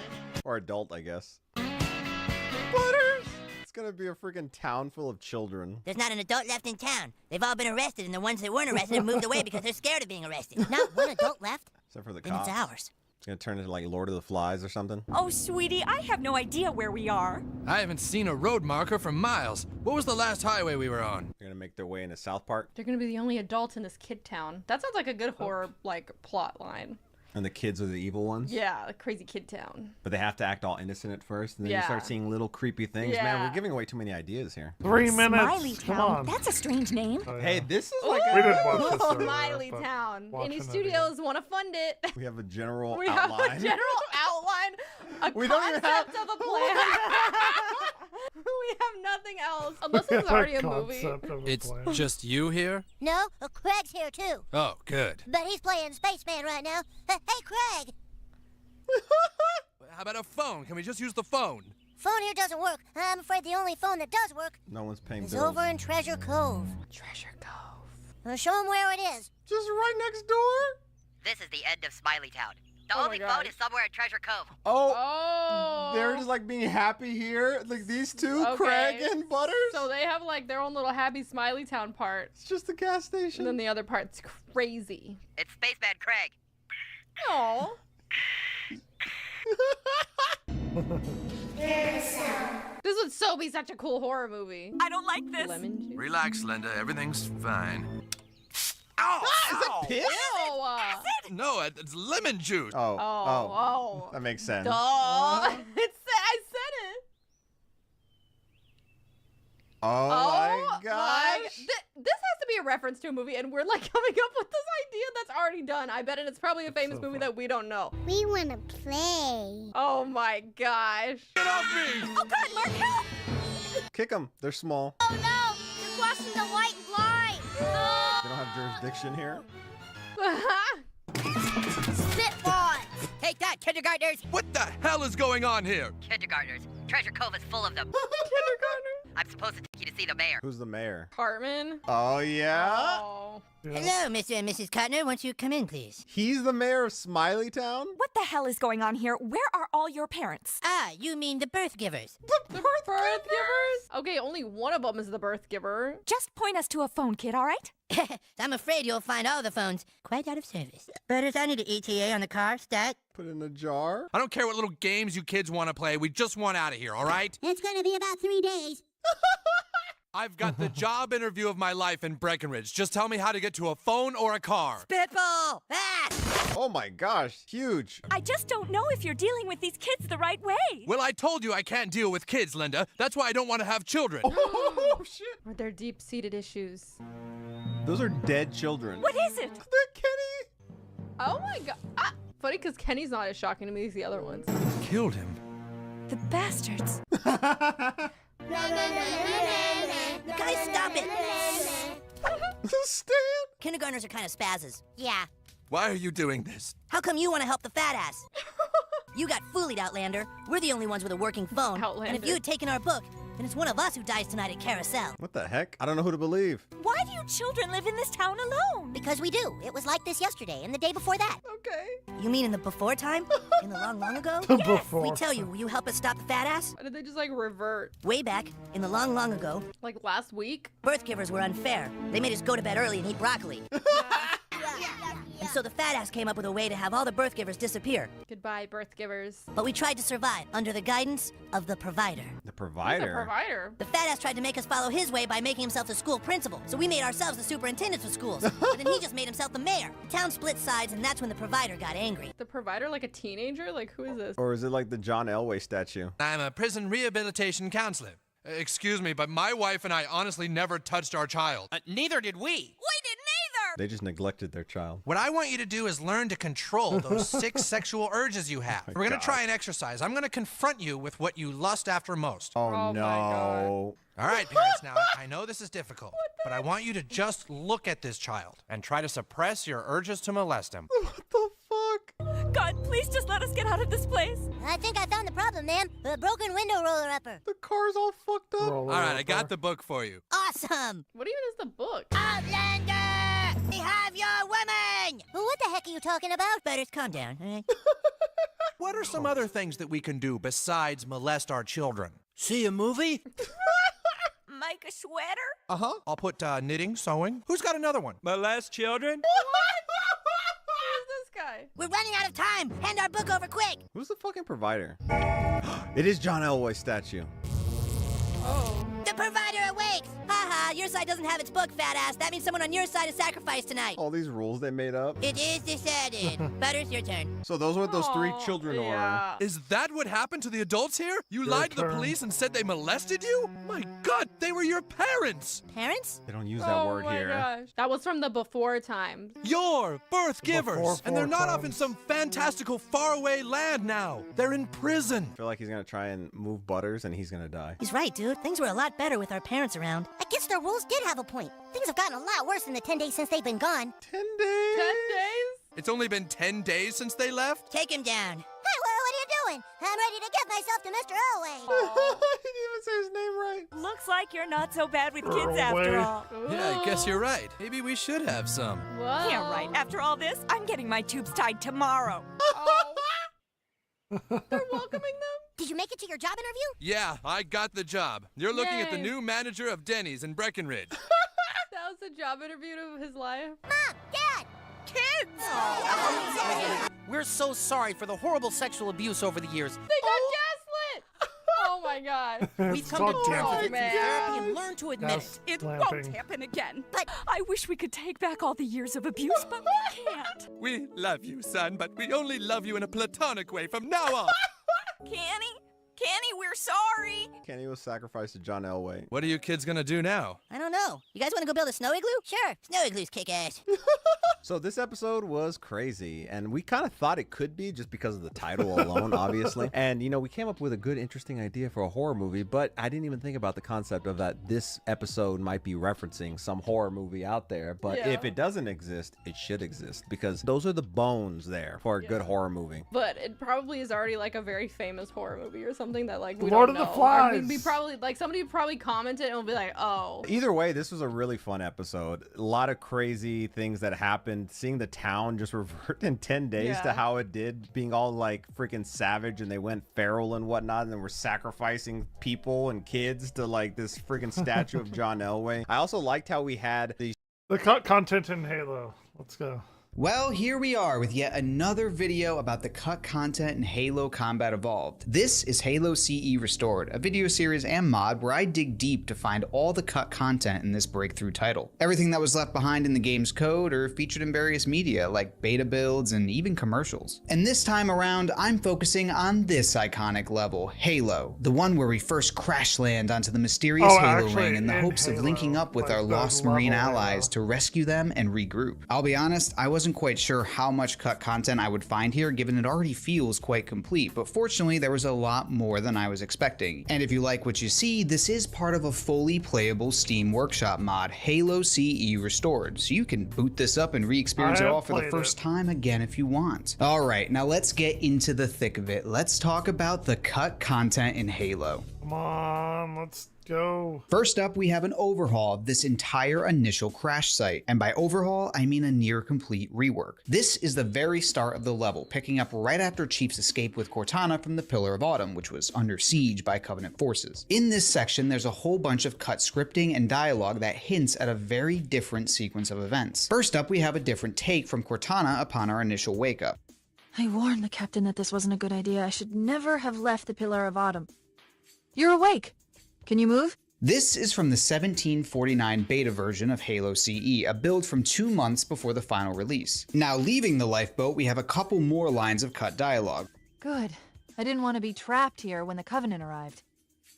Or adult, I guess. Butters! It's gonna be a freaking town full of children. There's not an adult left in town. They've all been arrested, and the ones that weren't arrested have moved away because they're scared of being arrested. Not one adult left. Except for the Then cops. it's ours. It's gonna turn into like Lord of the Flies or something. Oh, sweetie, I have no idea where we are. I haven't seen a road marker for miles. What was the last highway we were on? They're gonna make their way into South Park. They're gonna be the only adults in this kid town. That sounds like a good horror like plot line. And the kids are the evil ones. Yeah, the crazy kid town. But they have to act all innocent at first, and then you Yeah. start seeing little creepy things. Man, Yeah. we're giving away too many ideas here. 3 minutes. Smiley Come Town. on. That's a strange name. Oh, yeah. Hey, this is like We did watch this earlier, Smiley but Town. watching Any it studios want to fund it? we have a general We outline. have a general outline, a We don't even concept of a plan. We have nothing else. Unless this is already a movie. Concept of a It's plan. just you here? No, Craig's here too. Oh, good. But he's playing Spaceman right now. Hey, Craig. How about a phone? Can we just use the phone? Phone here doesn't work. I'm afraid the only phone that does work No one's paying is bills. over in Treasure Cove. Treasure Cove. Show him where it is. Just right next door. This is the end of Smiley Town. The Oh my only gosh. phone is somewhere at Treasure Cove. Oh, Oh. they're just like being happy here. Like these two, Okay. Craig and Butters. So they have like their own little happy Smiley Town part. It's just a gas station. And then the other part's crazy. It's Spaceman Craig. Oh. This would so be such a cool horror movie. I don't like this. Lemon juice. Relax, Linda. Everything's fine. Is that piss? Ew. No, it's lemon juice. Oh, Oh. that makes sense. Duh. I said it. Oh my gosh. This has to be a reference to a movie, and we're like coming up with this idea that's already done. I bet it's probably a famous movie that we don't know. We want to play. Oh my gosh. Get off me! Oh, God, Mark, help! Kick them. They're small. Oh no! You're crossing the white line. They don't have jurisdiction here. Spitballs. Take that, kindergartners. What the hell is going on here? Kindergartners. Treasure Cove is full of them. Kindergartner. I'm supposed to take you to see the mayor. Who's the mayor? Cartman. Oh yeah. Oh. Hello, Mr. and Mrs. Cutner. Won't you come in, please? He's the mayor of Smiley Town. What the hell is going on here? Where are all your parents? Ah, you mean the birth givers. The birth givers? Okay, only one of them is the birth giver. Just point us to a phone, kid, all right? I'm afraid you'll find all the phones quite out of service. Butters, I need an ETA on the car. Stat. Put in a jar. I don't care what little games you kids want to play. We just want out of here, all right? It's gonna be about 3 days. I've got the job interview of my life in Breckenridge. Just tell me how to get to a phone or a car. Spitball! Ah! Oh my gosh, huge. I just don't know if you're dealing with these kids the right way. Well, I told you I can't deal with kids, Linda. That's why I don't want to have children. Oh, shit. Are there deep-seated issues? Those are dead children. What is it? They're Kenny. Oh my god. Ah! Funny because Kenny's not as shocking to me as the other ones. Killed him. The bastards. Guys, stop it! Stan! Kindergartners are kind of spazzes. Yeah. Why are you doing this? How come you want to help the fat ass? You got foolied, Outlander. We're the only ones with a working phone. Outlander. And if you had taken our book, then it's one of us who dies tonight at Carousel. What the heck? I don't know who to believe. Why do you children live in this town alone? Because we do. It was like this yesterday and the day before that. Okay. You mean in the before time? In the long, long ago? The before We tell you, will you help us stop the fat ass? Why did they just like revert? Way back, in the long, long ago, Like last week? birth givers were unfair. They made us go to bed early and eat broccoli. And so the fat ass came up with a way to have all the birth givers disappear. Goodbye, birth givers. But we tried to survive under the guidance of the provider. The Who's provider. a provider? The fat ass tried to make us follow his way by making himself the school principal. So we made ourselves the superintendents of schools. But then he just made himself the mayor. The town split sides, and that's when the provider got angry. The provider, like a teenager? Like who is this? Or is it like the John Elway statue? I'm a prison rehabilitation counselor. Excuse me, but my wife and I honestly never touched our child. Neither did we. We didn't either! They just neglected their child. What I want you to do is learn to control those 6 sexual urges you have. We're gonna God. try an exercise. I'm gonna confront you with what you lust after most. Oh, my no. God. All right, parents, now I know this is difficult, but I want you to just look at this child and try to suppress your urges to molest him. What the fuck? God, please just let us get out of this place. I think I found the problem, ma'am. The broken window roller upper. The car's all fucked up. All right, I got the book for you. Awesome! What even is the book? Outlander! We have your woman! What the heck are you talking about? Butters, calm down, all right? What are some other things that we can do besides molest our children? See a movie? Make a sweater? Uh-huh. I'll put knitting, sewing. Who's got another one? Molest children? Who's this guy? We're running out of time! Hand our book over quick! Who's the fucking provider? It is John Elway's statue. Oh. The provider awakes! Haha, your side doesn't have its book, fat ass. That means someone on your side is sacrificed tonight. All these rules they made up. It is decided. Butters, your turn. So those what those 3 Oh, children yeah. Is that what happened to the adults here? You lied to the turn. police and said they molested you? My God, they were your parents! Parents? They don't use that Oh word my here. gosh. That was from the before times. Your birth givers! Before And they're not off in times. some fantastical faraway land now. They're in prison. I feel like he's gonna try and move Butters and he's gonna die. He's right, dude. Things were a lot better with our parents around. I guess their rules did have a point. Things have gotten a lot worse in the 10 days since they've been gone. 10 days? 10 days? It's only been 10 days since they left? Take him down. Hey, what are you doing? I'm ready to give myself to Mr. Elway. He didn't even say his name right. Looks like you're not so bad with kids Earl after Way. all. Yeah, I guess you're right. Maybe we should have some. Whoa. Yeah, right. After all this, I'm getting my tubes tied tomorrow. Oh. They're welcoming them? Did you make it to your job interview? Yeah, I got the job. You're looking at the Yay. new manager of Denny's in Breckenridge. That was the job interview of his life. Mom, Dad! Kids! We're so sorry for the horrible sexual abuse over the years. They got gaslit! Oh my god. We've It's come to called terms with it through man. therapy and learned to admit Gas it. It lamping. won't happen again. But I wish we could take back all the years of abuse, but we can't. We love you, son, but we only love you in a platonic way from now on. Kenny, we're sorry. Kenny was sacrificed to John Elway. What are you kids gonna do now? I don't know. You guys want to go build a snow igloo? Sure. Snow igloos kick ass. So this episode was crazy, and we kind of thought it could be just because of the title alone, obviously. And, you know, we came up with a good, interesting idea for a horror movie, but I didn't even think about the concept of that this episode might be referencing some horror movie out there. But Yeah. if it doesn't exist, it should exist, because those are the bones there for a good horror movie. But it probably is already like a very famous horror movie or something that like we Lord don't of the know. Flies. Or we'd be probably like somebody would probably commented and we'll be like, oh. Either way, this was a really fun episode. A lot of crazy things that happened. Seeing the town just revert in 10 days to Yeah. how it did, being all like freaking savage, and they went feral and whatnot, and then were sacrificing people and kids to like this freaking statue of John Elway. I also liked how we had the The content in Halo. Let's go. Well, here we are with yet another video about the cut content in Halo Combat Evolved. This is Halo CE Restored, a video series and mod where I dig deep to find all the cut content in this breakthrough title. Everything that was left behind in the game's code or featured in various media like beta builds and even commercials. And this time around, I'm focusing on this iconic level, Halo, the one where we first crash land onto the mysterious Halo ring in the hopes of linking up with our lost Marine allies to rescue them and regroup. I'll be honest, I wasn't quite sure how much cut content I would find here given it already feels quite complete, but fortunately there was a lot more than I was expecting. And if you like what you see, this is part of a fully playable Steam Workshop mod, Halo CE Restored, so you can boot this up and re-experience it all for the first time again if you want. Alright, now let's get into the thick of it. Let's talk about the cut content in Halo. Come on, let's go. First up, we have an overhaul of this entire initial crash site. And by overhaul, I mean a near complete rework. This is the very start of the level, picking up right after Chief's escape with Cortana from the Pillar of Autumn, which was under siege by Covenant forces. In this section, there's a whole bunch of cut scripting and dialogue that hints at a very different sequence of events. First up, we have a different take from Cortana upon our initial wake up. I warned the captain that this wasn't a good idea. I should never have left the Pillar of Autumn. You're awake. Can you move? This is from the 1749 beta version of Halo CE, a build from 2 months before the final release. Now leaving the lifeboat, we have a couple more lines of cut dialogue. Good. I didn't want to be trapped here when the Covenant arrived.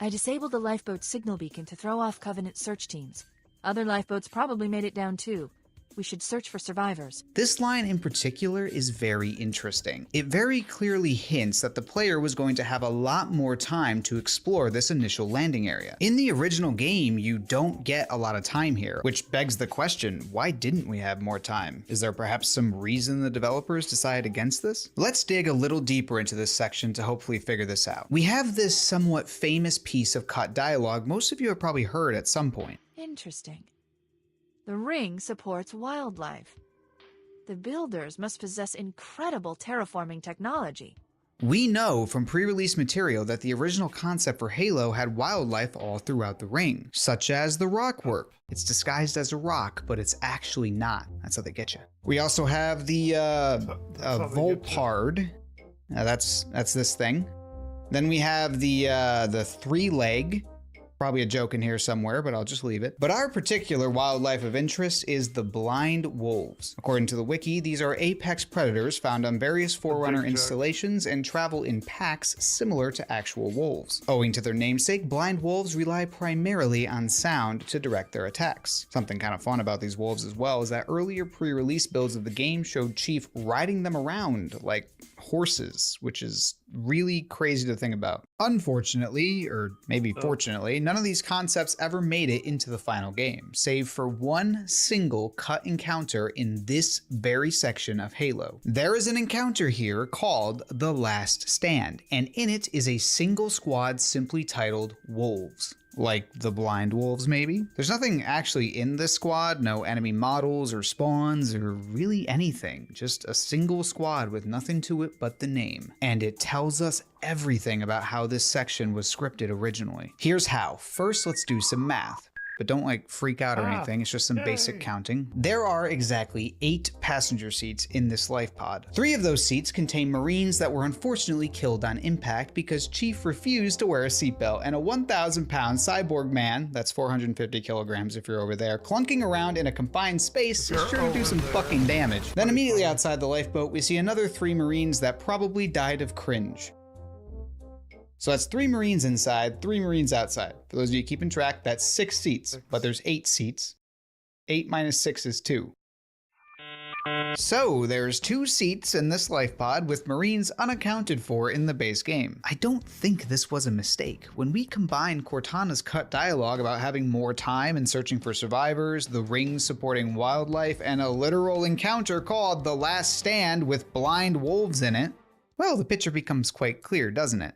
I disabled the lifeboat's signal beacon to throw off Covenant search teams. Other lifeboats probably made it down too. We should search for survivors. This line in particular is very interesting. It very clearly hints that the player was going to have a lot more time to explore this initial landing area. In the original game, you don't get a lot of time here, which begs the question, why didn't we have more time? Is there perhaps some reason the developers decided against this? Let's dig a little deeper into this section to hopefully figure this out. We have this somewhat famous piece of cut dialogue most of you have probably heard at some point. Interesting. The ring supports wildlife. The builders must possess incredible terraforming technology. We know from pre-release material that the original concept for Halo had wildlife all throughout the ring, such as the rockwork. It's disguised as a rock, but it's actually not. That's how they get you. We also have the Volpard. That's this thing. Then we have the three-leg. Probably a joke in here somewhere, but I'll just leave it. But our particular wildlife of interest is the blind wolves. According to the wiki, these are apex predators found on various Forerunner installations and travel in packs similar to actual wolves. Owing to their namesake, blind wolves rely primarily on sound to direct their attacks. Something kind of fun about these wolves as well is that earlier pre-release builds of the game showed Chief riding them around like horses, which is really crazy to think about. Unfortunately, or maybe fortunately, none of these concepts ever made it into the final game, save for one single cut encounter in this very section of Halo. There is an encounter here called The Last Stand, and in it is a single squad simply titled Wolves. Like the blind wolves, maybe? There's nothing actually in this squad, no enemy models or spawns or really anything. Just a single squad with nothing to it but the name. And it tells us everything about how this section was scripted originally. Here's how. First, let's do some math. But don't like freak out or anything, it's just some basic counting. There are exactly 8 passenger seats in this life pod. 3 of those seats contain Marines that were unfortunately killed on impact because Chief refused to wear a seatbelt, and a 1,000-pound cyborg man, that's 450 kilograms if you're over there, clunking around in a confined space is sure to do some fucking damage. Then immediately outside the lifeboat, we see another 3 Marines that probably died of cringe. So that's 3 Marines inside, 3 Marines outside. For those of you keeping track, that's 6 seats, but there's 8 seats. 8 minus 6 is 2. So there's 2 seats in this life pod with Marines unaccounted for in the base game. I don't think this was a mistake. When we combine Cortana's cut dialogue about having more time and searching for survivors, the ring supporting wildlife, and a literal encounter called The Last Stand with blind wolves in it, well, the picture becomes quite clear, doesn't it?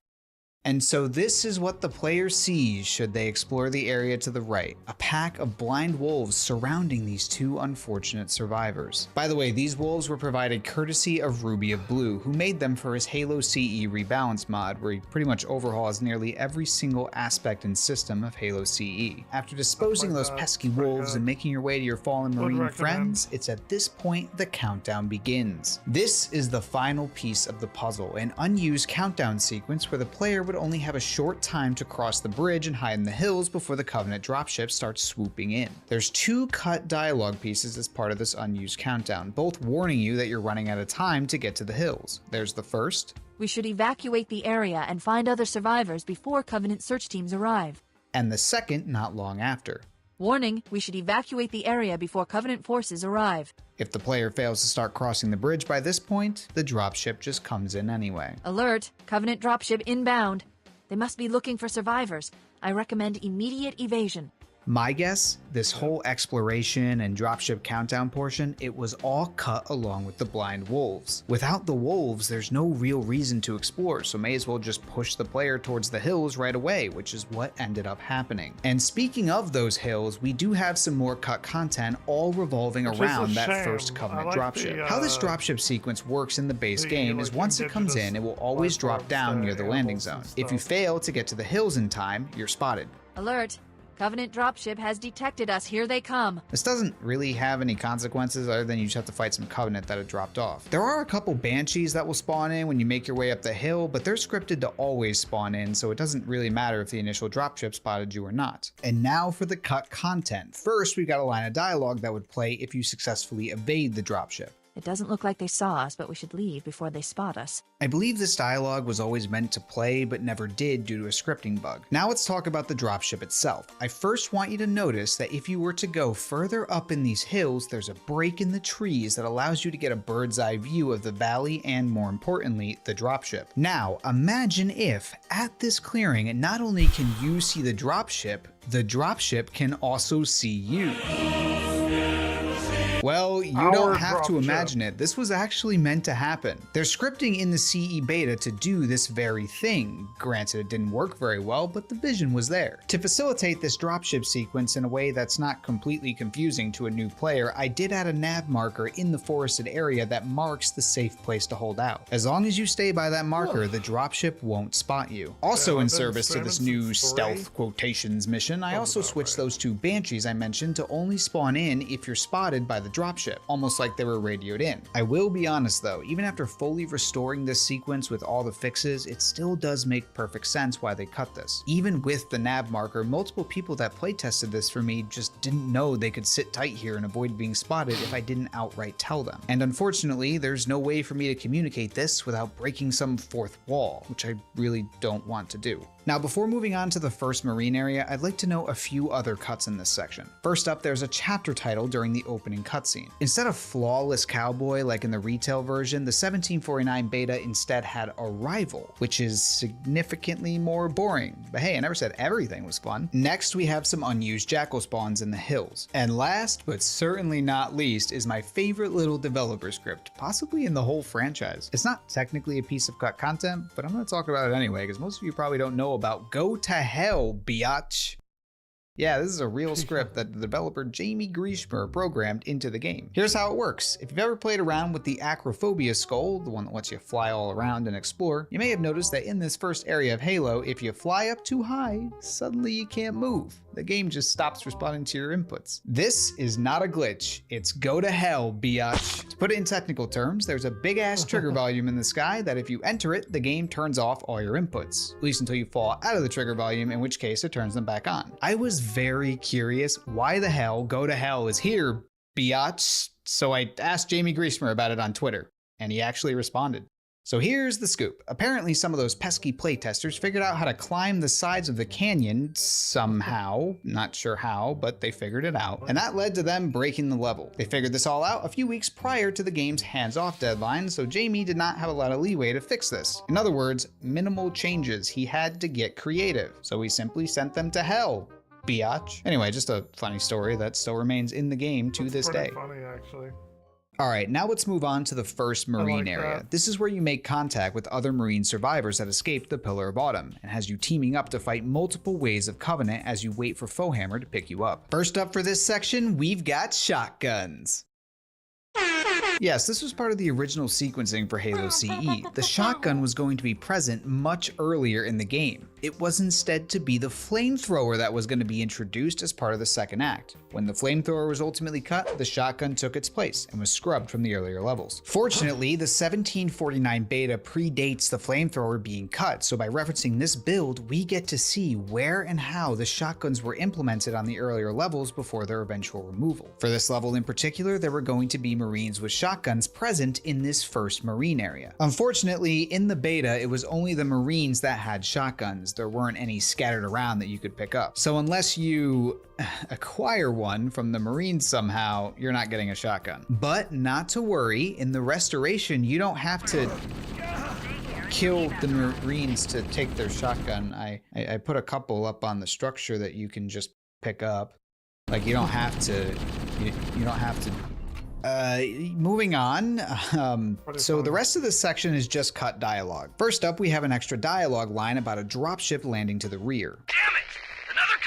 And so this is what the player sees should they explore the area to the right. A pack of blind wolves surrounding these two unfortunate survivors. By the way, these wolves were provided courtesy of Ruby of Blue, who made them for his Halo CE Rebalance mod, where he pretty much overhauls nearly every single aspect and system of Halo CE. After disposing of those pesky wolves and making your way to your fallen Marine friends, it's at this point the countdown begins. This is the final piece of the puzzle, an unused countdown sequence where the player would only have a short time to cross the bridge and hide in the hills before the Covenant dropship starts swooping in. There's 2 cut dialogue pieces as part of this unused countdown, both warning you that you're running out of time to get to the hills. There's the first. We should evacuate the area and find other survivors before Covenant search teams arrive. And the second not long after. Warning, we should evacuate the area before Covenant forces arrive. If the player fails to start crossing the bridge by this point, the dropship just comes in anyway. Alert, Covenant dropship inbound. They must be looking for survivors. I recommend immediate evasion. My guess, this whole exploration and dropship countdown portion, it was all cut along with the blind wolves. Without the wolves, there's no real reason to explore, so may as well just push the player towards the hills right away, which is what ended up happening. And speaking of those hills, we do have some more cut content all revolving around that first Covenant dropship. How this dropship sequence works in the base game is once it comes in, it will always drop down near the landing zone. If you fail to get to the hills in time, you're spotted. Alert. Covenant dropship has detected us. Here they come. This doesn't really have any consequences other than you just have to fight some Covenant that had dropped off. There are a couple Banshees that will spawn in when you make your way up the hill, but they're scripted to always spawn in, so it doesn't really matter if the initial dropship spotted you or not. And now for the cut content. First, we've got a line of dialogue that would play if you successfully evade the dropship. It doesn't look like they saw us, but we should leave before they spot us. I believe this dialogue was always meant to play, but never did due to a scripting bug. Now let's talk about the dropship itself. I first want you to notice that if you were to go further up in these hills, there's a break in the trees that allows you to get a bird's eye view of the valley and, more importantly, the dropship. Now, imagine if, at this clearing, not only can you see the dropship can also see you. Well, you don't have to imagine it. This was actually meant to happen. They're scripting in the CE beta to do this very thing. Granted, it didn't work very well, but the vision was there. To facilitate this dropship sequence in a way that's not completely confusing to a new player, I did add a nav marker in the forested area that marks the safe place to hold out. As long as you stay by that marker, the dropship won't spot you. Also in service to this new stealth quotations mission, I also switched those 2 Banshees I mentioned to only spawn in if you're spotted by the dropship, almost like they were radioed in. I will be honest though, even after fully restoring this sequence with all the fixes, it still does make perfect sense why they cut this. Even with the nav marker, multiple people that playtested this for me just didn't know they could sit tight here and avoid being spotted if I didn't outright tell them. And unfortunately, there's no way for me to communicate this without breaking some fourth wall, which I really don't want to do. Now, before moving on to the first marine area, I'd like to note a few other cuts in this section. First up, there's a chapter title during the opening cutscene. Instead of Flawless Cowboy like in the retail version, the 1749 beta instead had Arrival, which is significantly more boring. But hey, I never said everything was fun. Next, we have some unused jackal spawns in the hills. And last, but certainly not least, is my favorite little developer script, possibly in the whole franchise. It's not technically a piece of cut content, but I'm going to talk about it anyway, because most of you probably don't know about Go to Hell, biatch. Yeah, this is a real script that the developer Jamie Grieschmer programmed into the game. Here's how it works. If you've ever played around with the Acrophobia skull, the one that lets you fly all around and explore, you may have noticed that in this first area of Halo, if you fly up too high, suddenly you can't move. The game just stops responding to your inputs. This is not a glitch. It's go to hell, biatch. To put it in technical terms, there's a big ass trigger volume in the sky that if you enter it, the game turns off all your inputs. At least until you fall out of the trigger volume, in which case it turns them back on. I was very curious why the hell go to hell is here, biatch. So I asked Jamie Grieschmer about it on Twitter, and he actually responded. So here's the scoop. Apparently some of those pesky playtesters figured out how to climb the sides of the canyon somehow. Not sure how, but they figured it out. And that led to them breaking the level. They figured this all out a few weeks prior to the game's hands-off deadline, so Jamie did not have a lot of leeway to fix this. In other words, minimal changes. He had to get creative. So he simply sent them to hell, biatch. Anyway, just a funny story that still remains in the game to this day. Funny, actually. All right, now let's move on to the first Marine area. This is where you make contact with other Marine survivors that escaped the Pillar of Autumn, and has you teaming up to fight multiple waves of Covenant as you wait for Foehammer to pick you up. First up for this section, we've got shotguns. Yes, this was part of the original sequencing for Halo CE. The shotgun was going to be present much earlier in the game. It was instead to be the flamethrower that was going to be introduced as part of the second act. When the flamethrower was ultimately cut, the shotgun took its place and was scrubbed from the earlier levels. Fortunately, the 1749 beta predates the flamethrower being cut, so by referencing this build, we get to see where and how the shotguns were implemented on the earlier levels before their eventual removal. For this level in particular, there were going to be Marines with shotguns present in this first Marine area. Unfortunately, in the beta, it was only the Marines that had shotguns. There weren't any scattered around that you could pick up. So unless you acquire one from the Marines somehow, you're not getting a shotgun. But not to worry, in the restoration, you don't have to kill the Marines to take their shotgun. I put a couple up on the structure that you can just pick up. Like, you don't have to, you don't have to. Moving on. So the rest of this section is just cut dialogue. First up, we have an extra dialogue line about a dropship landing to the rear. Damn it!